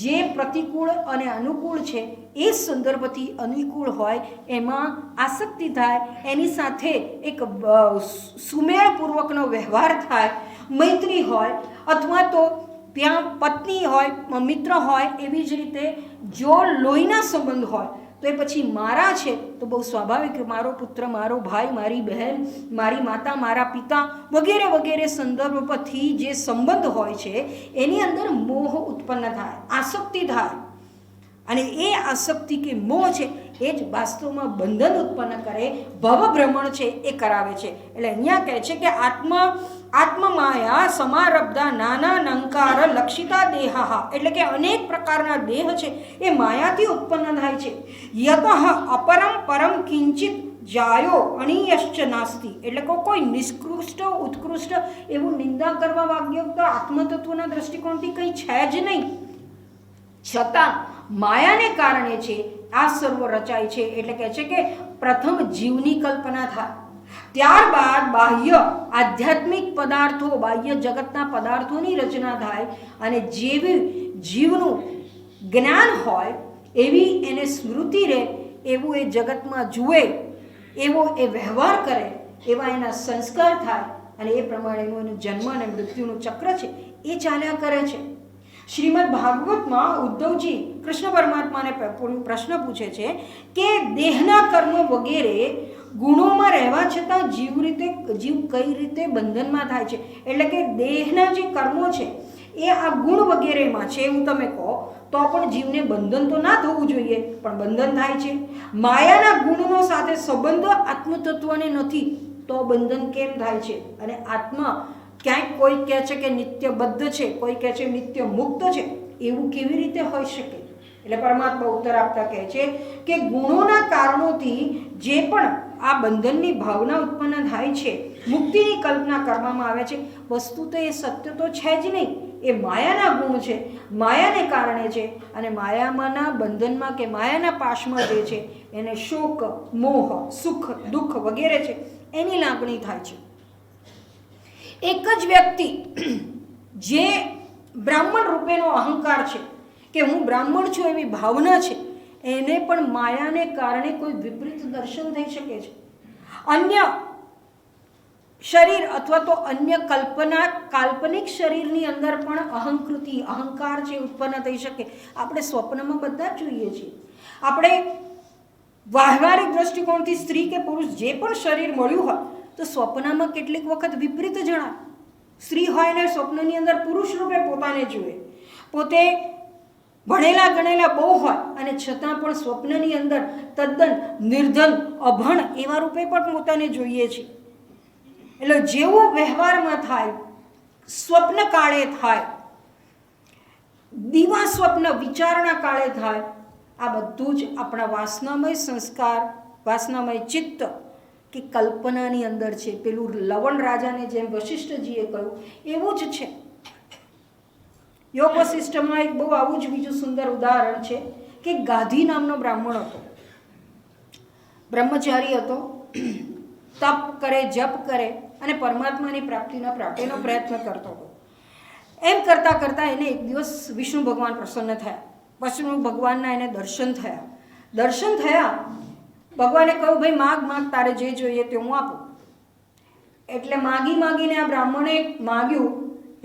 જે પ્રતિકૂળ અને અનુકૂળ છે એ સંદર્ભથી અનુકૂળ હોય એમાં આસક્તિ થાય, એની સાથે એક સુમેળપૂર્વકનો વ્યવહાર થાય, મૈત્રી હોય અથવા તો ત્યાં પત્ની હોય, મિત્ર હોય, એવી જ રીતે જો લોહીના સંબંધ હોય તો એ પછી મારા છે તો બહુ સ્વાભાવિક, મારો પુત્ર, મારો ભાઈ, મારી બહેન, મારી માતા, મારા પિતા વગેરે વગેરે સંદર્ભ પરથી જે સંબંધ હોય છે એની અંદર મોહ ઉત્પન્ન થાય, આસક્તિ થાય. અને એ આસક્તિ કે મોહ છે એ જ વાસ્તવમાં બંધન ઉત્પન્ન કરે, ભવભ્રમણ છે એ કરાવે છે. એટલે અહીંયા કહે છે કે આત્મમાયા સમારબ્ધા નાનાનંકાર લક્ષિતા દેહા, એટલે કે અનેક પ્રકારના દેહ છે એ માયાથી ઉત્પન્ન થાય છે. યતઃ અપરમ પરમ કિંચિત જાયો અણીયશ્ચ નાસ્તિ, એટલે કોઈ નિષ્કૃષ્ટ ઉત્કૃષ્ટ એવું નિંદા કરવા વાગ્ય તો આત્મતત્વના દ્રષ્ટિકોણથી કંઈ છે જ નહીં. છતાં માયાને કારણે છે આ સર્વ રચાય છે. એટલે કહે છે કે પ્રથમ જીવની કલ્પના થાય, ત્યારબાદ બાહ્ય આધ્યાત્મિક પદાર્થો, બાહ્ય જગતના પદાર્થોની રચના થાય અને જેવી જીવનું જ્ઞાન હોય એવી એને સ્મૃતિ રહે, એવું એ જગતમાં જુએ, એવો એ વ્યવહાર કરે, એવા એના સંસ્કાર થાય અને એ પ્રમાણેનું એનું જન્મ અને મૃત્યુનું ચક્ર છે એ ચાલ્યા કરે છે. શ્રીમદ ભાગવતમાં ઉદ્ધવજી કૃષ્ણ પરમાત્માને પ્રશ્ન પૂછે છે કે દેહના કર્મો વગેરે ગુણોમાં રહેવા છતાં જીવ કઈ રીતે બંધનમાં થાય છે. એટલે કે દેહના જે કર્મો છે એ આ ગુણ વગેરેમાં છે એવું તમે કહો તો પણ જીવને બંધન તો ના થવું જોઈએ, પણ બંધન થાય છે. માયાના ગુણનો સાથે સંબંધ આત્મતત્વને નથી તો બંધન કેમ થાય છે? અને આત્મા ક્યાંક કોઈ કહે છે કે નિત્યબદ્ધ છે, કોઈ કહે છે નિત્ય મુક્ત છે, એવું કેવી રીતે હોઈ શકે? એટલે પરમાત્મા ઉત્તર આપતા કહે છે કે ગુણોના કારણોથી જે પણ આ બંધનની ભાવના ઉત્પન્ન થાય છે, મુક્તિની કલ્પના કરવામાં આવે છે, વસ્તુ તો એ સત્ય તો છે જ નહીં, એ માયાના ગુણ છે, માયાને કારણે છે. અને માયામાંના બંધનમાં કે માયાના પાશમાં જે છે એને શોક, મોહ, સુખ, દુઃખ વગેરે છે એની લાગણી થાય છે. એક જ વ્યક્તિ જે બ્રાહ્મણ રૂપેનો અહંકાર છે કે હું બ્રાહ્મણ છું એવી ભાવના છે, એને પણ માયાને કારણે કોઈ વિપરીત દર્શન થઈ શકે છે. અન્ય શરીર અથવા તો અન્ય કાલ્પનિક શરીરની અંદર પણ અહંકૃતિ, અહંકાર છે ઉત્પન્ન થઈ શકે. આપણે સ્વપ્નમાં બધા જ જોઈએ છીએ. આપણે વ્યવહારિક દ્રષ્ટિકોણથી સ્ત્રી કે પુરુષ જે પણ શરીર મળ્યું હોય તો સ્વપ્નમાં કેટલીક વખત વિપરીત જણાય. સ્ત્રી હોય ને સ્વપ્નની અંદર પુરુષ રૂપે પોતાને જુએ, પોતે ભણેલા ગણેલા બહુ હોય અને છતાં પણ સ્વપ્નની અંદર તદ્દન નિર્ધન, અભણ એવા રૂપે પણ પોતાને જોઈએ છીએ. એટલે જેવું વ્યવહારમાં થાય, સ્વપ્ન કાળે થાય, દીવા સ્વપ્ન વિચારણા કાળે થાય, આ બધું જ આપણા વાસનામય સંસ્કાર, વાસનામય ચિત્ત કે કલ્પનાની અંદર છે. પેલું લવણ રાજાને જેમ વશિષ્ઠજીએ કહ્યું એવું જ છે. યોગ વશિષ્ઠમાં એક બહુ આવું જ બીજું સુંદર ઉદાહરણ છે કે ગાધી નામનો બ્રાહ્મણ હતો, બ્રહ્મચારી હતો, તપ કરે, જપ કરે અને પરમાત્માની પ્રાપ્તિનો પ્રયત્ન કરતો હતો. એમ કરતાં કરતાં એને એક દિવસ વિષ્ણુ ભગવાન પ્રસન્ન થયા. વિષ્ણુ ભગવાનના એને દર્શન થયા. ભગવાને કહ્યું ભાઈ માગ તારે જે જોઈએ તે હું આપું. એટલે માગીને આ બ્રાહ્મણે માગ્યું,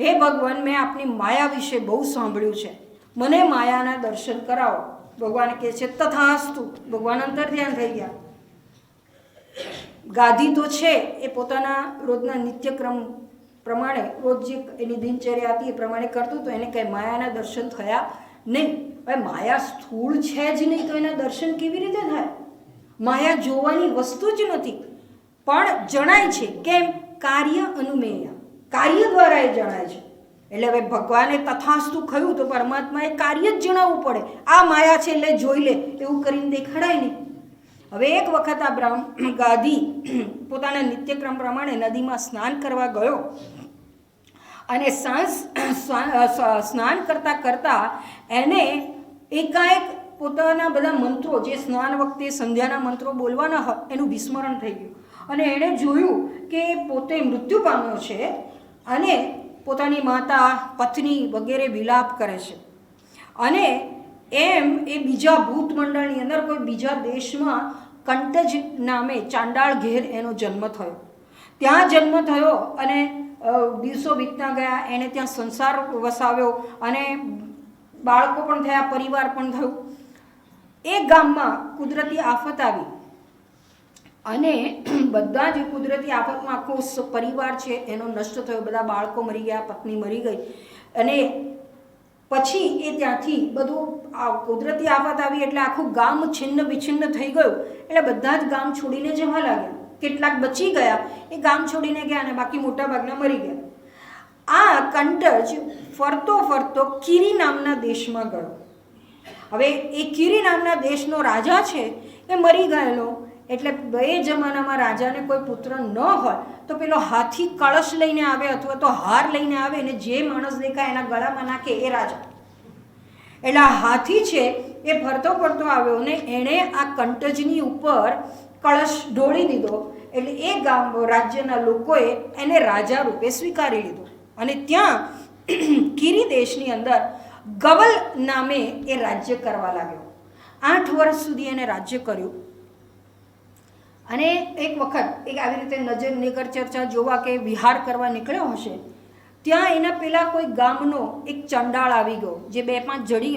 હે ભગવાન, મેં આપની માયા વિશે બહુ સાંભળ્યું છે, મને માયાના દર્શન કરાવો. ભગવાન કહે છે તથાસ્તુ. ભગવાન અંતર્ધ્યાન થઈ ગયા. ગાદી તો છે એ પોતાના રોજના નિત્યક્રમ પ્રમાણે રોજ જે એની દિનચર્યા હતી એ પ્રમાણે કરતું તો એને કંઈ માયાના દર્શન થયા નહીં. હવે માયા સ્થૂળ છે જ નહીં તો એના દર્શન કેવી રીતે થાય? માયા જોવાની વસ્તુ જ નથી, પણ જણાય છે. કેમ કાર્ય અનુમેય, કાર્ય દ્વારા એ જણાય છે. એટલે હવે ભગવાને તથાસ્તુ કહ્યું તો પરમાત્માએ કાર્ય જ જણાવવું પડે. આ માયા છે એટલે જોઈ લે એવું કરીને દેખાડાય નહીં. હવે એક વખત આ ગાદી પોતાના નિત્યક્રમ પ્રમાણે નદીમાં સ્નાન કરવા ગયો અને સ્નાન કરતાં કરતાં એને એકાએક પોતાના બધા મંત્રો, જે સ્નાન વખતે સંધ્યાના મંત્રો બોલવાના હોય, એનું વિસ્મરણ થઈ ગયું અને એણે જોયું કે પોતે મૃત્યુ પામ્યો છે અને પોતાની માતા, પત્ની વગેરે વિલાપ કરે છે. અને એમ એ બીજા ભૂતમંડળની અંદર કોઈ બીજા દેશમાં કંટજ નામે ચાંડાળ ઘેર એનો જન્મ થયો. ત્યાં જન્મ થયો અને દિવસો વીતતા ગયા. એણે ત્યાં સંસાર વસાવ્યો અને બાળકો પણ થયા, પરિવાર પણ થયું. એક ગામમાં કુદરતી આફત આવી અને બધા જ કુદરતી આફતમાં આખો પરિવાર છે એનો નષ્ટ થયો. બધા બાળકો મરી ગયા, પત્ની મરી ગઈ. અને પછી એ ત્યાંથી બધું કુદરતી આફત આવી એટલે આખું ગામ છિન્ન વિછિન્ન થઈ ગયું. એટલે બધા જ ગામ છોડીને જવા લાગ્યા. કેટલાક બચી ગયા, એ ગામ છોડીને ગયા અને બાકી મોટાભાગના મરી ગયા. આ કંટજ ફરતો ફરતો કીરી નામના દેશમાં ગયો. હવે એ કીરી નામના દેશનો રાજા છે એ મરી ગયેલો. એટલે બે જમાનામાં રાજાને કોઈ પુત્ર ન હોય તો પેલો હાથી કળશ લઈને આવે અથવા તો હાર લઈને આવે અને જે માણસ દેખાય એના ગળામાં નાખે એ રાજા. એટલે આ હાથી છે એ ફરતો ફરતો આવ્યો ને એણે આ કંટજની ઉપર કળશ ઢોળી દીધો. એટલે એ ગામ રાજ્યના લોકોએ એને રાજા રૂપે સ્વીકારી લીધો અને ત્યાં કીરી દેશની અંદર ગવલ નામે એ રાજ્ય કરવા લાગ્યો. 8 વર્ષ સુધી એને રાજ્ય કર્યું. અને એક વખત એક આવી રીતે નગર ચર્ચા જોવા કે વિહાર કરવા નીકળ્યો હશે, ત્યાં એના પેલા કોઈ ગામનો એક ચંડાળ આવી ગયો, જે 2-5 જડી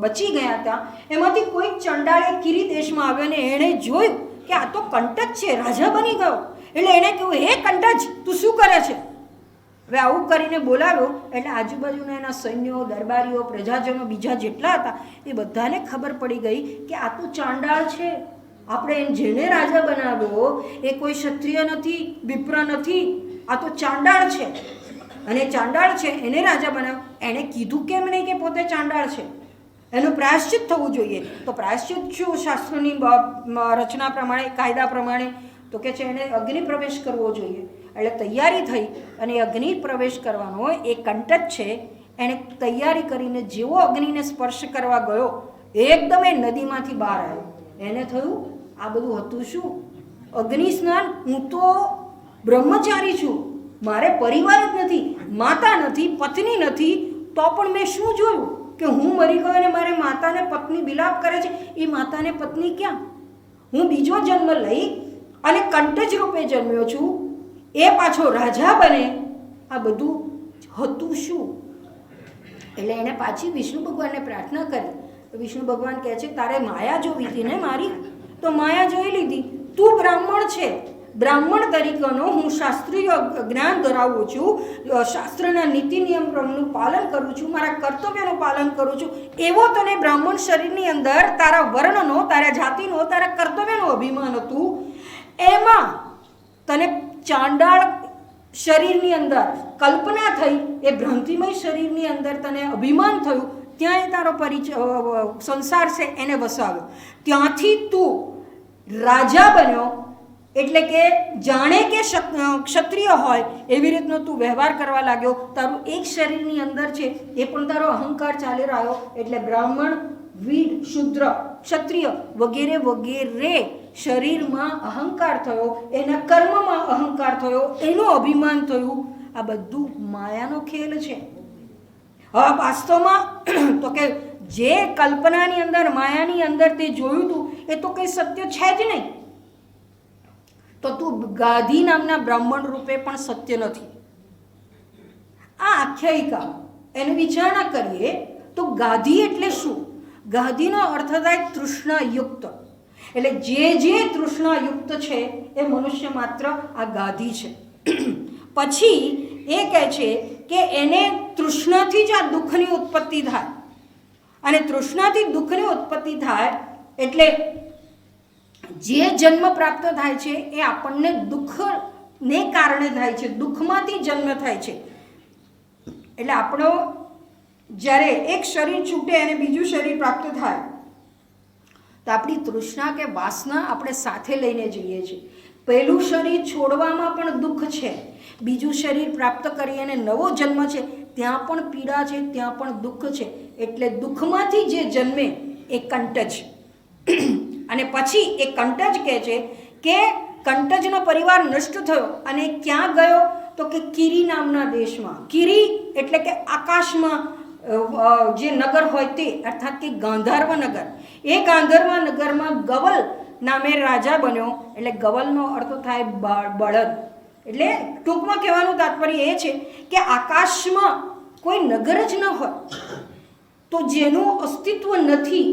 બચી ગયા હતા. એમાંથી કોઈ ચંડાળે કીરી દેશમાં આવ્યો અને એણે જોયું કે આ તો કંટજ છે, રાજા બની ગયો. એટલે એણે કહ્યું, હે કંટજ, તું શું કરે છે? હવે આવું કરીને બોલાવ્યો એટલે આજુબાજુના એના સૈન્યો, દરબારીઓ, પ્રજાજનો બીજા જેટલા હતા એ બધાને ખબર પડી ગઈ કે આ તો ચાંડાળ છે. આપણે જેને રાજા બનાવ્યો એ કોઈ ક્ષત્રિય નથી, વિપ્ર નથી, આ તો ચાંડાળ છે. અને ચાંડાળ છે એને રાજા બનાવ્યો. એણે કીધું કેમ નહીં કે પોતે ચાંડાળ છે? એનું પ્રાયશ્ચિત થવું જોઈએ. તો પ્રાયશ્ચિત શું શાસ્ત્રોની રચના પ્રમાણે, કાયદા પ્રમાણે? તો કે છે એને અગ્નિ પ્રવેશ કરવો જોઈએ. એટલે તૈયારી થઈ અને અગ્નિ પ્રવેશ કરવાનો એ કંટજ છે. એણે તૈયારી કરીને જેવો અગ્નિને સ્પર્શ કરવા ગયો એકદમ એ નદીમાંથી બહાર આવ્યો. એને થયું આ બધું હતું શું? અગ્નિ સ્નાન? હું તો બ્રહ્મચારી છું, મારે પરિવાર જ નથી, માતા નથી, પત્ની નથી, તો પણ મેં શું જોયું કે હું મરી ગયો અને મારે માતાને પત્ની વિલાપ કરે છે. એ માતાને પત્ની ક્યાં? હું બીજો જન્મ લઈ અને કંટજ રૂપે જન્મ્યો છું, એ પાછો રાજા બને, આ બધું હતું શું? એટલે એણે પાછી વિષ્ણુ ભગવાનને પ્રાર્થના કરી. વિષ્ણુ ભગવાન કહે છે, તારે માયા જોવી હતી ને મારી, તો માયા જોઈ લીધી. તું બ્રાહ્મણ છે, બ્રાહ્મણ તરીકેનો હું શાસ્ત્રીય જ્ઞાન ધરાવું છું, શાસ્ત્રના નીતિ નિયમનું પાલન કરું છું, મારા કર્તવ્યનું પાલન કરું છું. એવો તને બ્રાહ્મણ શરીરની અંદર તારા વર્ણનો, તારા જાતિનો, તારા કર્તવ્યનું અભિમાન હતું. એમાં તને ચાંડાળ શરીરની અંદર કલ્પના થઈ, એ ભ્રાંતિમય શરીરની અંદર તને અભિમાન થયું, ત્યાં એ તારો સંસાર છે એને વસાવ્યો. ત્યાંથી તું રાજા બન્યો. એટલે કે જાણે કે ક્ષત્રિય હોય એવી રીતનો તું વ્યવહાર કરવા લાગ્યો. તારું એક શરીરની અંદર છે એ પણ તારો અહંકાર ચાલી રહ્યો. એટલે બ્રાહ્મણ, વીર, શૂદ્ર, ક્ષત્રિય વગેરે વગેરે શરીરમાં અહંકાર થયો, એના કર્મમાં અહંકાર થયો, એનું અભિમાન થયું. આ બધું માયાનો ખેલ છે. હવે વાસ્તવમાં તો કે જે કલ્પનાની અંદર, માયાની અંદર તે જોયું હતું એ તો કંઈ સત્ય છે જ નહીં. તો તું ગાધી નામના બ્રાહ્મણ રૂપે પણ સત્ય નથી. આ આખ્યાયિકા એની વિચારણા કરીએ તો ગાધી એટલે શું? ગાધીનો અર્થ થાય તૃષ્ણાયુક્ત. એટલે જે તૃષ્ણાયુક્ત છે એ મનુષ્ય માત્ર આ ગાધી છે. પછી એ કહે છે કે એને તૃષ્ણાથી જ આ દુઃખની ઉત્પત્તિ થાય. અને તૃષ્ણાથી દુઃખની ઉત્પત્તિ થાય એટલે જે જન્મ પ્રાપ્ત થાય છે એ આપણને દુઃખ ને કારણે થાય છે, દુઃખમાંથી જન્મ થાય છે. એટલે આપણો જ્યારે એક શરીર છૂટે અને બીજું શરીર પ્રાપ્ત થાય તો આપણી તૃષ્ણા કે વાસના આપણે સાથે લઈને જઈએ છીએ. પહેલું શરીર છોડવામાં પણ દુઃખ છે, બીજું શરીર પ્રાપ્ત કરી અને નવો જન્મ છે ત્યાં પણ પીડા છે, ત્યાં પણ દુઃખ છે. એટલે દુઃખમાંથી જે જન્મે એ કંટજ. અને પછી એ કંટજ કહે છે કે કંટજનો પરિવાર નષ્ટ થયો અને ક્યાં ગયો તો કે કિરી નામના દેશમાં. કિરી એટલે કે આકાશમાં જે નગર હોય તે, અર્થાત કે ગાંધર્વ નગર. એ ગાંધર્વ નગરમાં ગવલ નામે રાજા બન્યો. એટલે ગવલનો અર્થ થાય બળદ. એટલે ટૂંકમાં કહેવાનું તાત્પર્ય એ છે કે આકાશમાં કોઈ નગર જ ન હોય તો જેનું અસ્તિત્વ નથી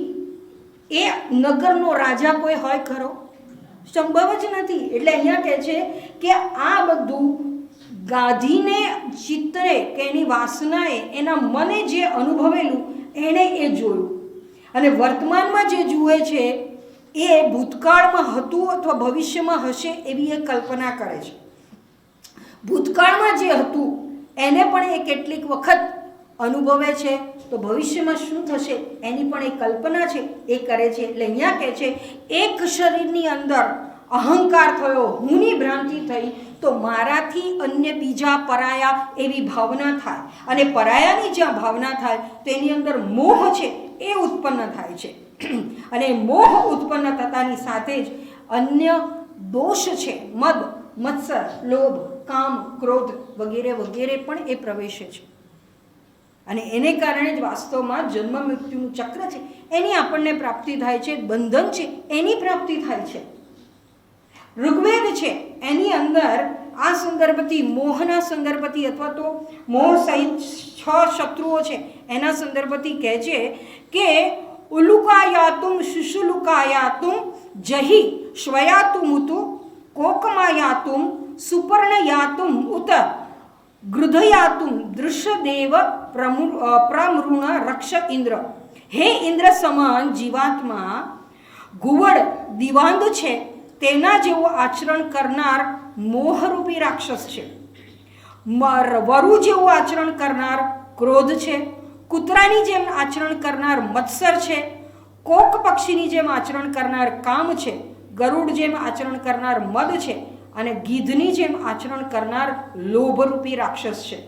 એ નગરનો રાજા કોઈ હોય ખરો? સંભવ જ નથી. એટલે અહીંયા કહે છે કે આ બધું ગાધીને ચિત્રે કે એની વાસનાએ એના મને જે અનુભવેલું એણે એ જોયું, અને વર્તમાનમાં જે જુએ છે એ ભૂતકાળમાં હતું અથવા ભવિષ્યમાં હશે એવી એ કલ્પના કરે છે. ભૂતકાળમાં જે હતું એને પણ એ કેટલીક વખત અનુભવે છે, તો ભવિષ્યમાં શું થશે એની પણ એ કલ્પના છે એ કરે છે. એટલે અહીંયા કહે છે એક શરીરની અંદર અહંકાર થયો, હુંની ભ્રાંતિ થઈ, તો મારાથી અન્ય બીજા પરાયા એવી ભાવના થાય, અને પરાયાની જ્યાં ભાવના થાય તો એની અંદર મોહ છે એ ઉત્પન્ન થાય છે. અને મોહ ઉત્પન્ન થતાની સાથે જ અન્ય દોષ છે, મદ, મત્સર, લોભ, કામ, ક્રોધ વગેરે વગેરે પણ એ પ્રવેશે છે. અને એને કારણે જ વાસ્તવમાં જન્મ મૃત્યુનું ચક્ર છે એની આપણને પ્રાપ્તિ થાય છે, બંધન છે એની પ્રાપ્તિ થાય છે. ઋગ્વેદ છે એની અંદર આ સંદર્ભથી, મોહના સંદર્ભથી અથવા તો મોહ સહિત 6 શત્રુઓ છે એના સંદર્ભથી કહે છે કે ઉલુકાયાતુમ શુશુલુકાયાતુમ જહી શ્વયાતુમુતુ કોકમાયાતુમ સુપર્ણયાતુમ ઉત ગૃધયાતુમ દૃશ્યદેવ પ્રમૃણ રક્ષ ઇન્દ્ર. હે ઇન્દ્ર સમાન જીવાત્મા ગુવડ દિવાંગ છે તેના જેવું આચરણ કરનાર મોહરૂપી રાક્ષસ છે. વરુ જેવું આચરણ કરનાર ક્રોધ છે, કૂતરાની જેમ આચરણ કરનાર મત્સર છે, કોક પક્ષીની જેમ આચરણ કરનાર કામ છે, ગરુડ જેમ આચરણ કરનાર મદ છે, અને ગીધની જેમ આચરણ કરનાર લોભરૂપી રાક્ષસ છે.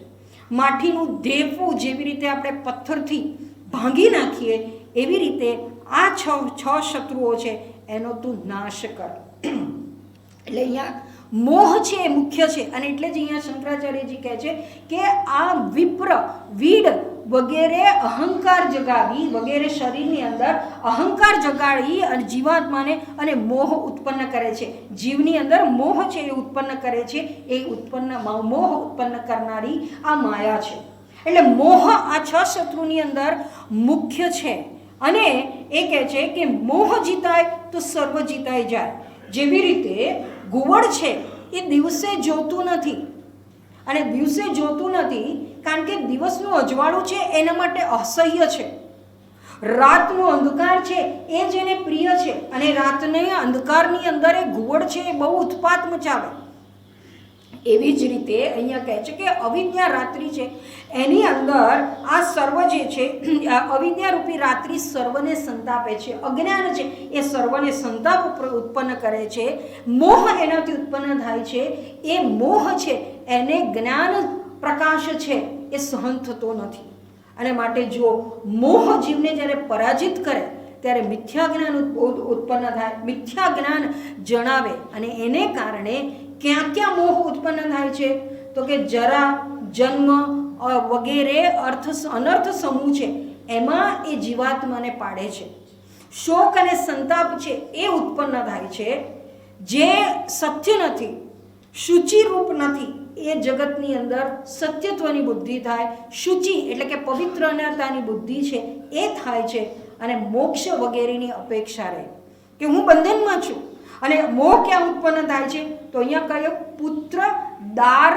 માટીનું દેવું જેવી રીતે આપણે પથ્થરથી ભાંગી નાખીએ એવી રીતે આ 6 શત્રુઓ છે એનો તું નાશ કર. એટલે અહીંયા મોહ છે એ મુખ્ય છે. અને એટલે જ અહીંયા શંકરાચાર્યજી કહે છે કે આ વિપ્ર, વીડ વગેરે અહંકાર જગાવી, વગેરે શરીરની અંદર અહંકાર જગાડી અને જીવાત્માને અને મોહ ઉત્પન્ન કરે છે. જીવની અંદર મોહ છે એ ઉત્પન્ન કરે છે. એ મોહ ઉત્પન્ન કરનારી આ માયા છે. એટલે મોહ આ 6 શત્રુની અંદર મુખ્ય છે. અને એ કહે છે કે મોહ જીતાય તો સર્વ જીતાઈ જાય. જેવી રીતે ગુવડ છે એ દિવસે જોતું નથી, અને દિવસે જોતું નથી કારણ કે દિવસનું અજવાળું છે એના માટે અસહ્ય છે. રાતનો અંધકાર છે એ જેને પ્રિય છે, અને રાતને અંધકારની અંદર એ ગુવડ છે એ બહુ ઉત્પાત મચાવે. એવી જ રીતે અહીંયા કહે છે કે અવિદ્યા રાત્રિ છે એની અંદર આ સર્વ જે છે અવિદ્યારૂપી રાત્રિ સર્વને સંતાપે છે. અજ્ઞાન છે એ સર્વને સંતાપ ઉત્પન્ન કરે છે. મોહ એનાથી ઉત્પન્ન થાય છે. એ મોહ છે એને જ્ઞાન પ્રકાશ છે એ સહન થતો નથી. અને માટે જો મોહ જીવને જ્યારે પરાજિત કરે ત્યારે મિથ્યા જ્ઞાન ઉત્પન્ન થાય, મિથ્યા જ્ઞાન જણાવે. અને એને કારણે ક્યાં ક્યાં મોહ ઉત્પન્ન થાય છે તો કે જરા, જન્મ વગેરે અનર્થ સમૂહ છે એમાં એ જીવાત્માને પાડે છે. શોક અને સંતાપ છે એ ઉત્પન્ન થાય છે. જે સત્ય નથી, શુચિરૂપ નથી, એ જગતની અંદર સત્યત્વની બુદ્ધિ થાય. શુચિ એટલે કે પવિત્રતાની બુદ્ધિ છે એ થાય છે. અને મોક્ષ વગેરેની અપેક્ષા રહે કે હું બંધનમાં છું. અને મોહ ક્યાં ઉત્પન્ન થાય છે તો અહીંયા કયો પુત્ર, દાર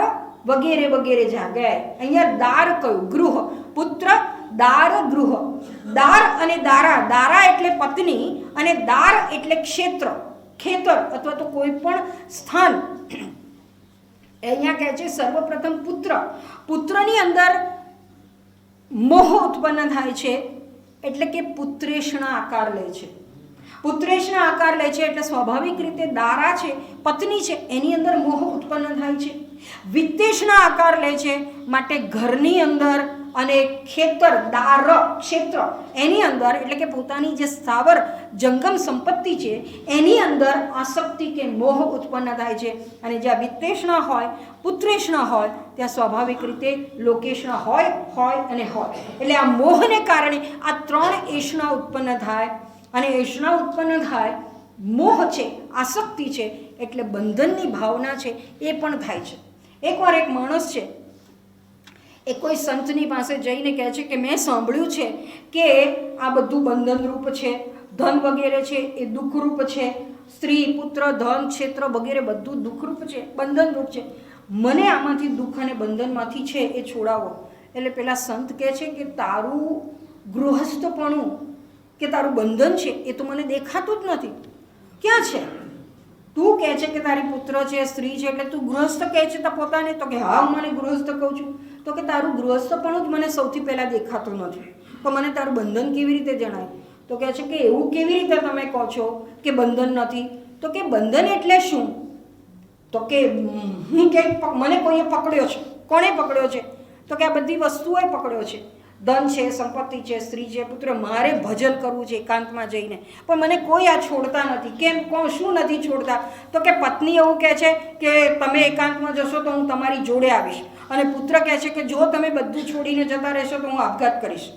વગેરે વગેરે જાગ્યા. અહીંયા દાર કયું? ગૃહ. પુત્ર, દાર, ગૃહ. દાર અને દારા, દારા એટલે પત્ની અને દાર એટલે ક્ષેત્ર, ખેતર અથવા તો કોઈ પણ સ્થાન. અહીંયા કહે છે સર્વપ્રથમ પુત્રની અંદર મોહ ઉત્પન્ન થાય છે, એટલે કે પુત્રેશના આકાર લે છે. પુત્રેશના આકાર લે છે એટલે સ્વાભાવિક રીતે દારા છે, પત્ની છે, એની અંદર મોહ ઉત્પન્ન થાય છે. વિત્તેશના આકાર લે છે માટે ઘરની અંદર અને ક્ષેત્ર એની અંદર, એટલે કે પોતાની જે સ્થાવર જંગમ સંપત્તિ છે એની અંદર આસક્તિ કે મોહ ઉત્પન્ન થાય છે. અને જ્યાં વિત્તેશના હોય, પુત્રેશના હોય, ત્યાં સ્વાભાવિક રીતે લોકેશના હોય. એટલે આ મોહને કારણે આ 3 એશના ઉત્પન્ન થાય. અને એશના ઉત્પન્ન થાય, મોહ છે, આસક્તિ છે, એટલે બંધનની ભાવના છે એ પણ થાય છે. એકવાર એક માણસ છે એ કોઈ સંતની પાસે જઈને કહે છે કે મેં સાંભળ્યું છે કે આ બધું બંધનરૂપ છે, ધન વગેરે છે એ દુઃખરૂપ છે, સ્ત્રી, પુત્ર, ધન, ક્ષેત્ર વગેરે બધું દુઃખરૂપ છે, બંધનરૂપ છે, મને આમાંથી દુઃખ અને બંધનમાંથી છે એ છોડાવો. એટલે પેલા સંત કહે છે કે તારું ગૃહસ્થપણું કે તારું બંધન છે એ તો મને દેખાતું જ નથી, ક્યાં છે? તું કહે છે કે તારી પુત્ર છે, સ્ત્રી છે, એટલે તું ગૃહસ્થ કહે છે તો પોતાને? તો કે હા, હું મને ગૃહસ્થ કહું છું. તો કે તારું ગૃહસ્થપણું જ મને સૌથી પહેલાં દેખાતું નથી, તો મને તારું બંધન કેવી રીતે જણાય? તો કહે છે કે એવું કેવી રીતે તમે કહો છો કે બંધન નથી? તો કે બંધન એટલે શું? તો કે હું કે મને કોઈએ પકડ્યો છે. કોણે પકડ્યો છે? તો કે આ બધી વસ્તુઓએ પકડ્યો છે, ધન છે, સંપત્તિ છે, સ્ત્રી છે, પુત્ર. મારે ભજન કરવું છે એકાંતમાં જઈને, પણ મને કોઈ આ છોડતા નથી. કેમ? શું નથી છોડતા? તો કે પત્ની એવું કહે છે કે તમે એકાંતમાં જશો તો હું તમારી જોડે આવીશ, અને પુત્ર કહે છે કે જો તમે બધું છોડીને જતા રહેશો તો હું આપઘાત કરીશ.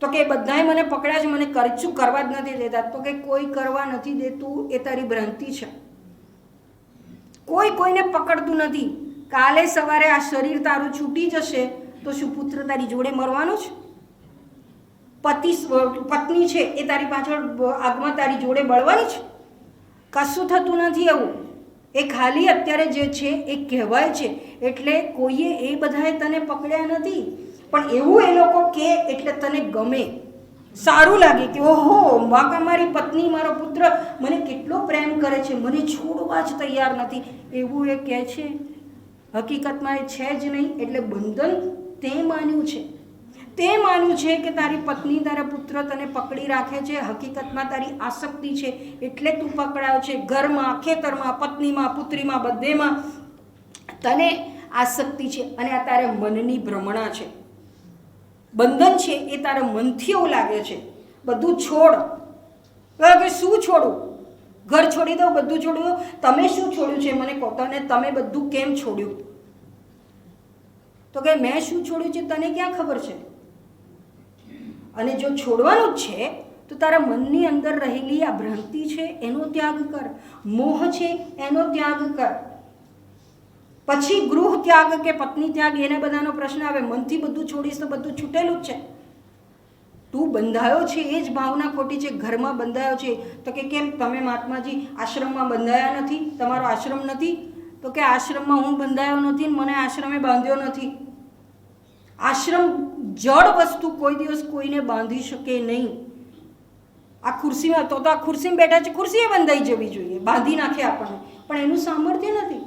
તો કે બધાએ મને પકડ્યા છે, મને શું કરવા જ નથી દેતા. તો કે કોઈ કરવા નથી દેતું એ તારી ભ્રાંતિ છે. કોઈ કોઈને પકડતું નથી. કાલે સવારે આ શરીર તારું છૂટી જશે તો શું પુત્ર તારી જોડે મરવાનું છે? પત્ની છે એ તારી પાછળ આગમાં તારી જોડે બળવાની છે? કશું થતું નથી એવું. એ ખાલી અત્યારે જે છે એ કહેવાય છે, એટલે કોઈએ એ બધાએ તને પકડ્યા નથી. પણ એવું એ લોકો કહે એટલે તને ગમે, સારું લાગે કે ઓહો, મારી પત્ની, મારો પુત્ર મને કેટલો પ્રેમ કરે છે, મને છોડવા જ તૈયાર નથી, એવું એ કહે છે. હકીકતમાં એ છે જ નહીં. એટલે બંધન તે માન્યું છે કે તારી પત્ની, તારા પુત્ર તને પકડી રાખે છે. હકીકતમાં તારી આસક્તિ છે એટલે તું પકડાયો છે. ઘરમાં, ખેતરમાં, પત્નીમાં, પુત્રીમાં, બધેમાં તને આસક્તિ છે, અને આ તારે મનની ભ્રમણા છે. બંધન છે એ તારે મનથી એવું લાગે છે. બધું છોડ. કે શું છોડું? ઘર છોડી દઉં, બધું છોડી દઉં? તમે શું છોડ્યું છે મને કહો. અને તમે બધું કેમ છોડ્યું? તો કે મેં શું છોડ્યું છે તને ક્યાં ખબર છે? અને જો છોડવાનું જ છે તો તારા મનની અંદર રહેલી આ ભ્રાંતિ છે એનો ત્યાગ કર, મોહ છે એનો ત્યાગ કર. પછી ગૃહ ત્યાગ કે પત્ની ત્યાગ એને બધાનો પ્રશ્ન આવે. મનથી બધું છોડીશ તો બધું છૂટેલું જ છે. તું બંધાયો છે એ જ ભાવના ખોટી છે. ઘરમાં બંધાયો છે તો કે કેમ તમે મહાત્માજી આશ્રમમાં બંધાયા નથી? તમારો આશ્રમ નથી? તો કે આશ્રમમાં હું બંધાયો નથી, મને આશ્રમે બાંધ્યો નથી. આશ્રમ જડ વસ્તુ કોઈ દિવસ કોઈને બાંધી શકે નહીં. આ ખુરશીમાં તો આ ખુરશીમાં બેઠા છે, ખુરશીએ બંધાઈ જવી જોઈએ, બાંધી નાખે આપણને, પણ એનું સામર્થ્ય નથી.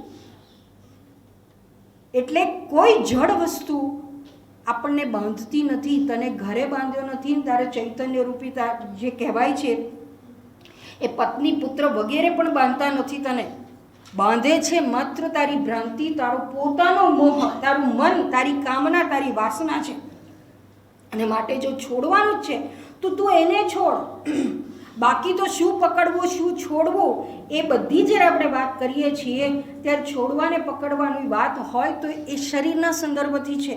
એટલે કોઈ જડ વસ્તુ આપણને બાંધતી નથી. તને ઘરે બાંધ્યો નથી, તારે ચૈતન્ય રૂપી જે કહેવાય છે એ પત્ની, પુત્ર વગેરે પણ બાંધતા નથી. તને બાંધે છે માત્ર તારી ભ્રાંતિ, તારો પોતાનો મોહ, તારું મન, તારી કામના, તારી વાસના છે. અને માટે જો છોડવાનું જ છે તો તું એને છોડ. બાકી તો શું પકડવું, શું છોડવું, એ બધી જ્યારે આપણે વાત કરીએ છીએ ત્યારે છોડવાને પકડવાની વાત હોય તો એ શરીરના સંદર્ભથી છે.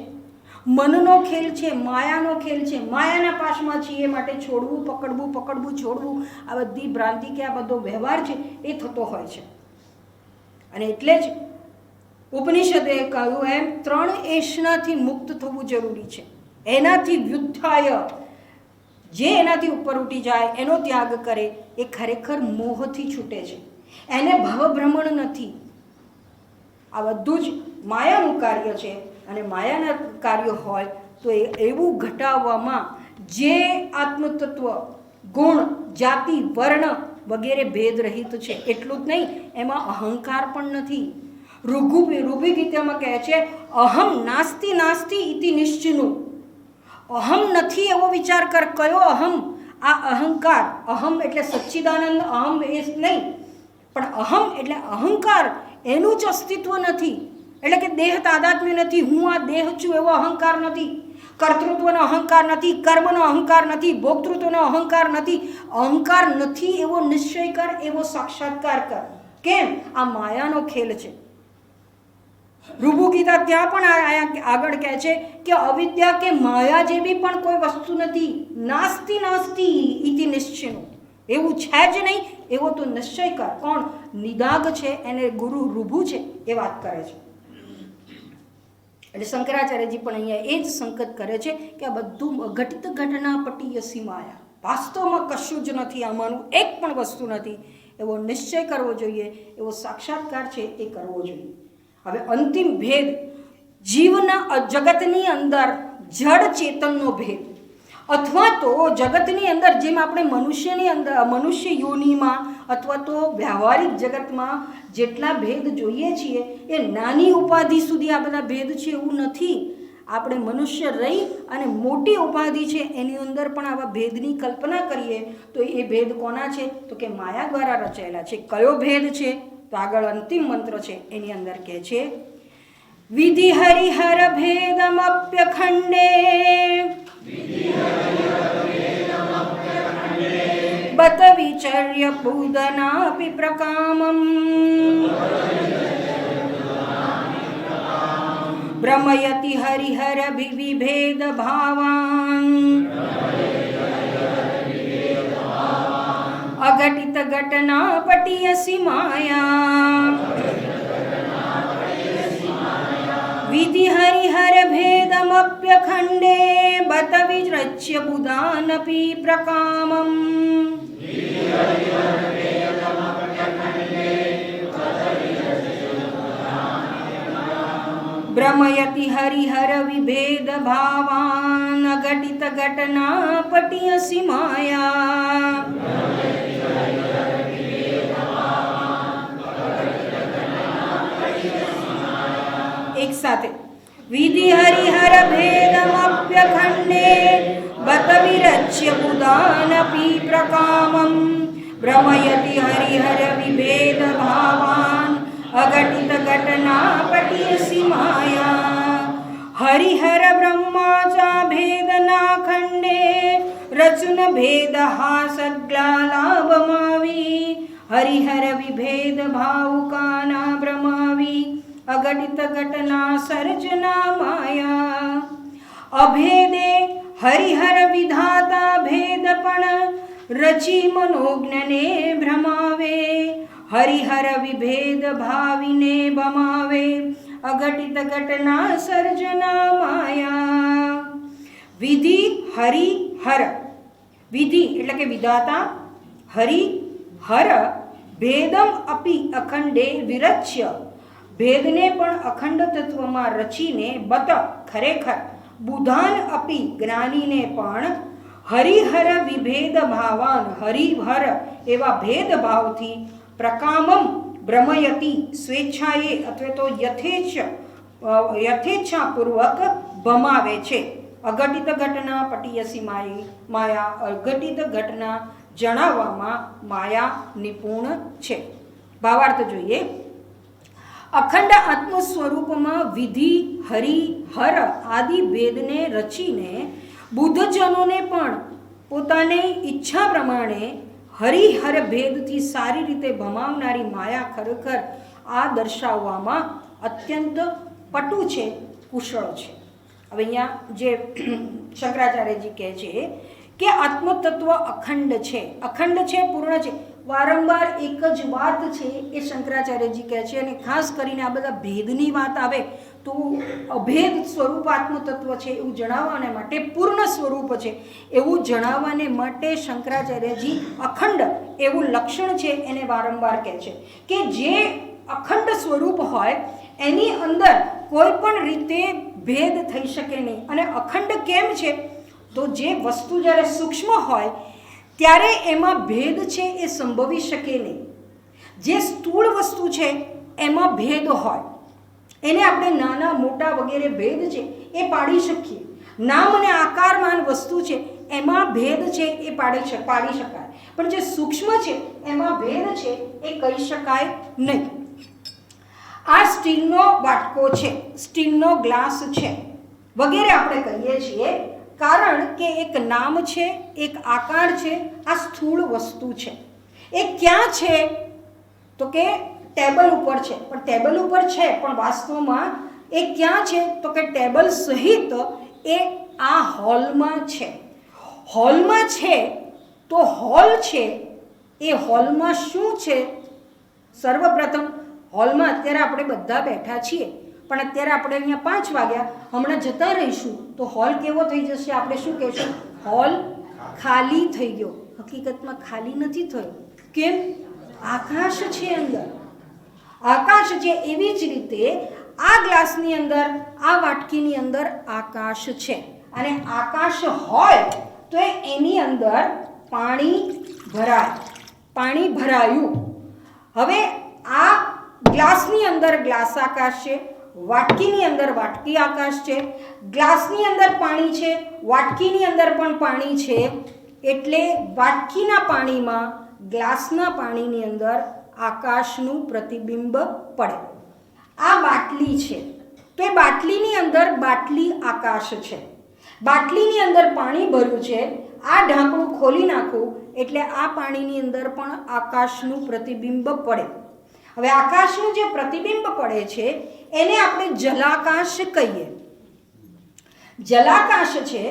મનનો ખેલ છે, માયાનો ખેલ છે. માયાના પાસમાં છીએ માટે છોડવું, પકડવું, પકડવું, છોડવું, આ બધી ભ્રાંતિ કે આ બધો વ્યવહાર છે એ થતો હોય છે. અને એટલે જ ઉપનિષદે કહ્યું એમ 3 એશનાથી મુક્ત થવું જરૂરી છે. એનાથી વ્યુત્થાય, જે એનાથી ઉપર ઉઠી જાય, એનો ત્યાગ કરે, એ ખરેખર મોહથી છૂટે છે. એને ભવભ્રમણ નથી. આ બધું જ માયાનું કાર્ય છે. અને માયાના કાર્ય હોય તો એ એવું ઘટાડવામાં જે આત્મતત્વ, ગુણ, જાતિ, વર્ણ વગેરે ભેદ રહિત છે. એટલું જ નહીં, એમાં અહંકાર પણ નથી. ઋભુગીતામાં કહે છે અહમ નાસ્તિ નાસ્તિ ઇતિ નિશ્ચિનું. અહમ નથી એવો વિચાર કર. કયો અહમ? આ અહંકાર. અહમ એટલે સચ્ચિદાનંદ અહમ એ નહીં, પણ અહમ એટલે અહંકાર, એનું જ અસ્તિત્વ નથી. એટલે કે દેહ તાદાત્મ્ય નથી. હું આ દેહ છું એવો અહંકાર નથી. કર્તૃત્વનો અહંકાર નથી, કર્મનો અહંકાર નથી, ભોક્તૃત્વનો અહંકાર નથી. અહંકાર નથી એવો નિશ્ચય કર, એવો સાક્ષાત્કાર કર. કેમ? આ માયાનો ખેલ છે. ઋભુગીતા ત્યાં પણ આગળ કહે છે કે અવિદ્યા કે માયા જેવી પણ કોઈ વસ્તુ નથી. નાસ્તિ નાસ્તિ ઇતિ નિશ્ચયનું. એવું છે જ નહીં એવો તો નિશ્ચય કર. કોણ? નિદાગ છે, એને ગુરુ ઋભુ છે એ વાત કરે છે. એટલે શંકરાચાર્યજી પણ અહીંયા એ જ સંકેત કરે છે કે આ બધું અઘટિત ઘટના પટીયસી માયા. વાસ્તવમાં કશું જ નથી, આમાંનું એક પણ વસ્તુ નથી એવો નિશ્ચય કરવો જોઈએ, એવો સાક્ષાત્કાર છે એ કરવો જોઈએ. હવે અંતિમ ભેદ, જીવના જગતની અંદર જડ ચેતનનો ભેદ, અથવા તો જગતની અંદર જેમ આપણે મનુષ્યની અંદર મનુષ્ય યોનિમાં અથવા તો વ્યવહારિક જગતમાં જેટલા ભેદ જોઈએ છીએ એ નાની ઉપાધિ સુધી આ બધા ભેદ છે એવું નથી. આપણે મનુષ્ય રહી અને મોટી ઉપાધિ છે એની અંદર પણ આવા ભેદની કલ્પના કરીએ તો એ ભેદ કોના છે? તો કે માયા દ્વારા રચાયેલા છે. કયો ભેદ છે? તો આગળ અંતિમ મંત્ર છે એની અંદર કહે છે વિધિ હરિહર ભેદમપ્યખંડે બત વિચર્ય પૂદનાપી પ્રકામમ ભ્રમયતિ હરિહર વિભેદ ભાવાન અઘટિત ઘટના પટીયસી માયા વિધિ હરિહર ભેદમપ્યખંડે બત વિરચ્ય બુધાનપી પ્રકામમ ભ્રમયતિ હરિહર વિભેદ ભાવાન અઘટિત ઘટના પટીયસી માયા એક સાથે વિધિ હરિહર ભેદમપ્યખંડે બત વિરચ્ય બુધાનપી પ્રકામમ ભ્રમયતિ હરિહર વિભેદ ભાવાન અઘટિત ઘટના પટીયસી માયા હરિહર બ્રહ્માચા ભેદના ખંડે રચુન ભેદ હાસગ્લાલાભમાવી હરિહર વિભેદ ભાવુકાના ભ્રમાવી અઘટિત ઘટના સર્જના માયા અભેદે હરિહર વિધાતા ભેદપણ રચી મનોજ્ઞને ભ્રમાવે હરિહર વિભેદ ભાવીને બમાવે અઘટિત ઘટના સર્જના માયા વિધિ હરિહર. વિધિ એટલે કે વિધાતા, હરિહર ભેદમ અપી અખંડે વિરચ્ય ભેદને પણ અખંડ તત્વમાં રચીને બત ખરેખર બુધાન અપી જ્ઞાનીને પણ હરિહર વિભેદ ભાવાન હરિહર એવા ભેદભાવથી પ્રકામમ ભ્રમયતિ સ્વેચ્છાએ અથવા તો યથેચ્છાપૂર્વક ભમાવે છે. અઘટિત ઘટના પટીયસી માયા અઘટિત ઘટના જણાવવામાં માયા નિપુણ છે. ભાવાર્થ જોઈએ. અખંડ આત્મ સ્વરૂપમાં વિધિ હરિહર આદિ ભેદને રચીને બુદ્ધજનોને પણ પોતાની ઈચ્છા પ્રમાણે હરિહર ભેદથી સારી રીતે ભમાવનારી માયા ખરેખર આ દર્શાવવામાં અત્યંત પટુ છે, કુશળ છે. હવે અહીંયા જે શંકરાચાર્યજી કહે છે કે આત્મતત્વ અખંડ છે, અખંડ છે, પૂર્ણ છે. વારંવાર એક જ વાત છે એ શંકરાચાર્યજી કહે છે. અને ખાસ કરીને આ બધા ભેદની વાત આવે તો અભેદ સ્વરૂપ આત્મતત્વ છે એવું જણાવવાને માટે, પૂર્ણ સ્વરૂપ છે એવું જણાવવાને માટે શંકરાચાર્યજી અખંડ એવું લક્ષણ છે એને વારંવાર કહે છે કે જે અખંડ સ્વરૂપ હોય એની અંદર કોઈ પણ રીતે ભેદ થઈ શકે નહીં. અને અખંડ કેમ છે? તો જે વસ્તુ જ્યારે સૂક્ષ્મ હોય ત્યારે એમાં ભેદ છે એ સંભવી શકે નહીં. જે સ્થૂળ વસ્તુ છે એમાં ભેદ હોય. એને આપણે નાના મોટા વગેરે ભેદ છે એ પાડી શકીએ. નામ અને આકારમાન વસ્તુ છે એમાં ભેદ છે એ પાડી શકાય, પણ જે સૂક્ષ્મ છે એમાં ભેદ છે એ કહી શકાય નહીં. આ સ્ટીલનો વાટકો છે, સ્ટીલનો ગ્લાસ છે વગેરે આપણે કહીએ છીએ, કારણ કે એક નામ છે, એક આકાર છે, આ સ્થૂળ વસ્તુ છે. એ ક્યાં છે તો કે ટેબલ ઉપર છે, પણ ટેબલ ઉપર છે પણ વાસ્તવમાં એ ક્યાં છે તો કે ટેબલ સહિત એ આ હોલમાં છે. હોલમાં છે તો હોલ છે, એ હોલમાં શું છે? સર્વપ્રથમ હોલમાં અત્યારે આપણે બધા બેઠા છીએ, પણ અત્યારે આપણે અહીંયા 5 વાગ્યા, હમણાં જતા રહીશું તો હોલ કેવો થઈ જશે? આપણે શું કહેશું? હોલ ખાલી થઈ ગયો. હકીકતમાં ખાલી નથી થયો. કેમ? આકાશ છે અંદર, આકાશ છે. એવી જ રીતે આ ગ્લાસની અંદર, આ વાટકીની અંદર આકાશ છે, અને આકાશ હોય તો એની અંદર પાણી ભરાય, પાણી ભરાયું. હવે આ ગ્લાસની અંદર ગ્લાસ આકાશ છે, વાટકીની અંદર વાટકી આકાશ છે. ગ્લાસની અંદર પાણી છે, વાટકીની અંદર પણ પાણી છે, એટલે વાટકીના પાણીમાં ગ્લાસના પાણીની અંદર આકાશનું પ્રતિબિંબ પડે. આ બાટલી છે તો એ બાટલીની અંદર બાટલી આકાશ છે. બાટલીની અંદર પાણી ભર્યું છે, આ ઢાંકણું ખોલી નાખું એટલે આ પાણીની અંદર પણ આકાશનું પ્રતિબિંબ પડે. હવે આકાશનું જે પ્રતિબિંબ પડે છે એને આપણે જલાકાશ કહીએ. જલાકાશ છે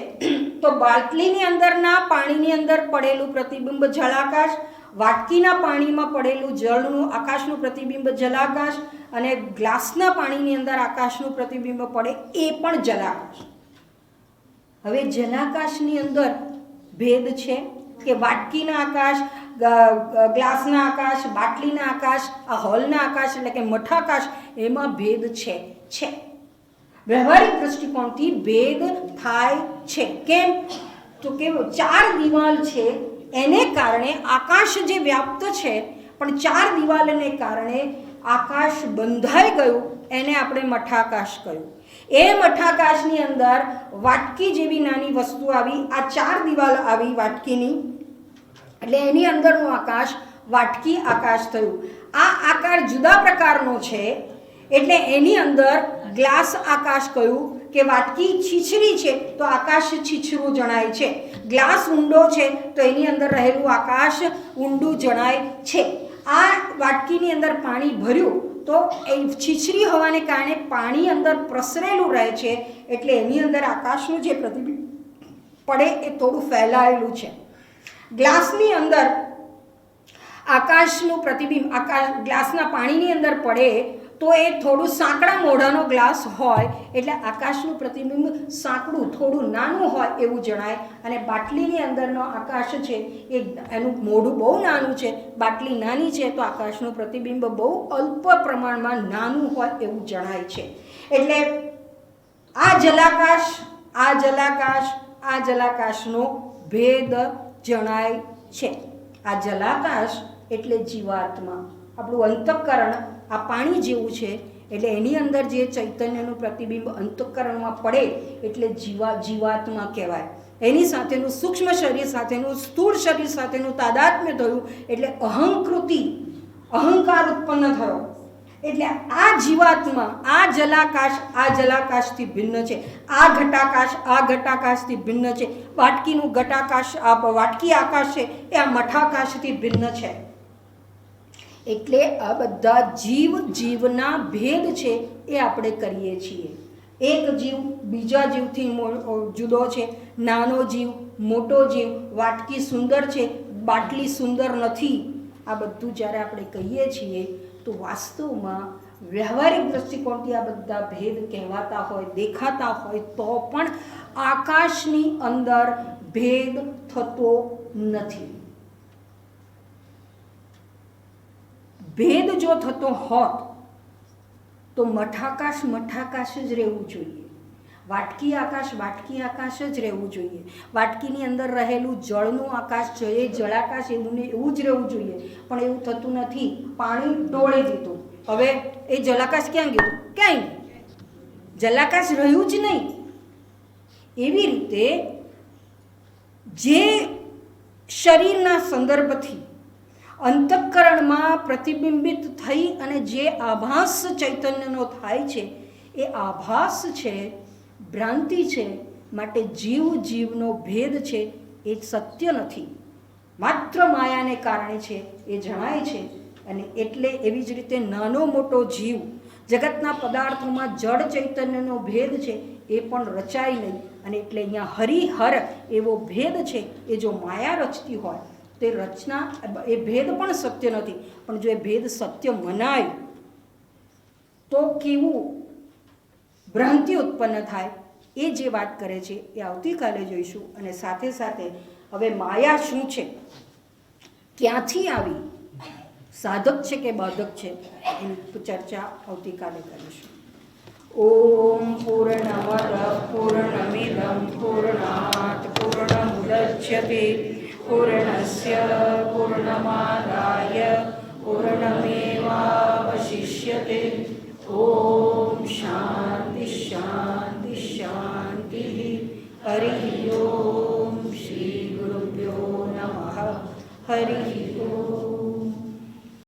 તો બાટલીની અંદરના પાણીની અંદર પડેલું પ્રતિબિંબ જલાકાશ, વાટકીના પાણીમાં પડેલું જળનું આકાશનું પ્રતિબિંબ જલાકાશ, અને ગ્લાસના પાણીની અંદર આકાશનું પ્રતિબિંબ પડે એ પણ જલાકાશ. હવે જલાકાશની અંદર ભેદ છે કે વાટકીના આકાશ, ગ્લાસના આકાશ, બાટલીના આકાશ, આ હોલના આકાશ એટલે કે મઠાકાશ, એમાં ભેદ છે. વ્યવહારિક દૃષ્ટિકોણથી ભેદ થાય છે. કેમ તો કે 4 દિવાલ છે એને કારણે આકાશ જે વ્યાપ્ત છે, પણ 4 દિવાલને કારણે આકાશ બંધાઈ ગયું, એને આપણે મઠાકાશ કહ્યું. એ મઠાકાશની અંદર વાટકી જેવી નાની વસ્તુ આવી, આ 4 દિવાલ આવી વાટકીની, એટલે એની અંદરનું આકાશ વાટકી આકાશ થયું. આ આકાર જુદા પ્રકારનો છે એટલે એની અંદર ગ્લાસ આકાશ કહ્યું કે વાટકી છીછરી છે તો આકાશ છીછરું જણાય છે. ગ્લાસ ઊંડો છે તો એની અંદર રહેલું આકાશ ઊંડું જણાય છે. આ વાટકીની અંદર પાણી ભર્યું તો એ છીછરી હોવાને કારણે પાણી અંદર પ્રસરેલું રહે છે, એટલે એની અંદર આકાશનું જે પ્રતિબિંબ પડે એ થોડું ફેલાયેલું છે. ગ્લાસની અંદર આકાશનું પ્રતિબિંબ ગ્લાસના પાણીની અંદર પડે તો એ થોડું સાંકડા મોઢાનો ગ્લાસ હોય એટલે આકાશનું પ્રતિબિંબ સાંકડું થોડું નાનું હોય એવું જણાય. અને બાટલીની અંદરનો આકાશ છે એ એનું મોઢું બહુ નાનું છે, બાટલી નાની છે તો આકાશનું પ્રતિબિંબ બહુ અલ્પ પ્રમાણમાં નાનું હોય એવું જણાય છે. એટલે આ જલાકાશનો ભેદ જણાય છે. આ જલાકાશ એટલે જીવાત્મા, આપણું અંતઃકરણ આ પાણી જેવું છે, એટલે એની અંદર જે ચૈતન્યનું પ્રતિબિંબ અંતઃકરણમાં પડે એટલે જીવાત્મા કહેવાય. એની સાથેનું સૂક્ષ્મ શરીર સાથેનું સ્થૂળ શરીર સાથેનું તાદાત્મ્ય થયું એટલે અહંકૃતિ, અહંકાર ઉત્પન્ન થયો. એટલે આ જીવાત્મા, આ જલાકાશથી ભિન્ન છે. આ ઘટાકાશથી ભિન્ન છે. વાટકીનું ઘટાકાશ, આ વાટકી આકાશ છે એ આ મઠાકાશથી ભિન્ન છે. એટલે આ બધા જીવના ભેદ છે એ આપણે કરીએ છીએ. એક જીવ બીજા જીવથી જુદો છે, નાનો જીવ, મોટો જીવ, વાટકી સુંદર છે, બાટલી સુંદર નથી, આ બધું જ્યારે આપણે કહીએ છીએ તો વાસ્તવમાં વ્યવહારિક દૃષ્ટિકોણથી આ બધા ભેદ કહેવાતા હોય, દેખાતા હોય તો પણ આકાશની અંદર ભેદ થતો નથી. ભેદ જો થતો હોત તો મઠાકાશ જ રહેવું જોઈએ, વાટકી આકાશ જ રહેવું જોઈએ. વાટકીની અંદર રહેલું જળનું આકાશ છે એ જળાકાશ એવું જ રહેવું જોઈએ, પણ એવું થતું નથી. પાણી ઢોળી દીધું, હવે એ જલાકાશ ક્યાં ગયું? ક્યાંય નહીં. જલાકાશ રહ્યું જ નહીં. એવી રીતે જે શરીરના સંદર્ભથી અંતઃકરણમાં પ્રતિબિંબિત થઈ અને જે આભાસ ચૈતન્યનો થાય છે એ આભાસ છે, ભ્રાંતિ છે. માટે જીવનો ભેદ છે એ સત્ય નથી, માત્ર માયાને કારણે છે એ જણાય છે. અને એટલે એવી જ રીતે નાનો મોટો જીવ, જગતના પદાર્થોમાં જડ ચૈતન્યનો ભેદ છે એ પણ રચાય નહીં. અને એટલે અહીંયા હરિહર એવો ભેદ છે એ જો માયા રચતી હોય તે રચના એ ભેદ પણ સત્ય નથી. પણ જો એ ભેદ સત્ય મનાય તો કેવું ભ્રાંતિ ઉત્પન્ન થાય એ જે વાત કરે છે એ આવતીકાલે જોઈશું. અને સાથે સાથે હવે માયા શું છે, ક્યાંથી આવી, સાધક છે કે બાધક છે, એની ચર્ચા આવતીકાલે કરીશું. ઓમ પૂર્ણમદ પૂર્ણમિદં પૂર્ણાત પૂર્ણમુદચ્યતે પૂર્ણસ્ય પૂર્ણમાદાય પૂર્ણમેવાવશિષ્યતે.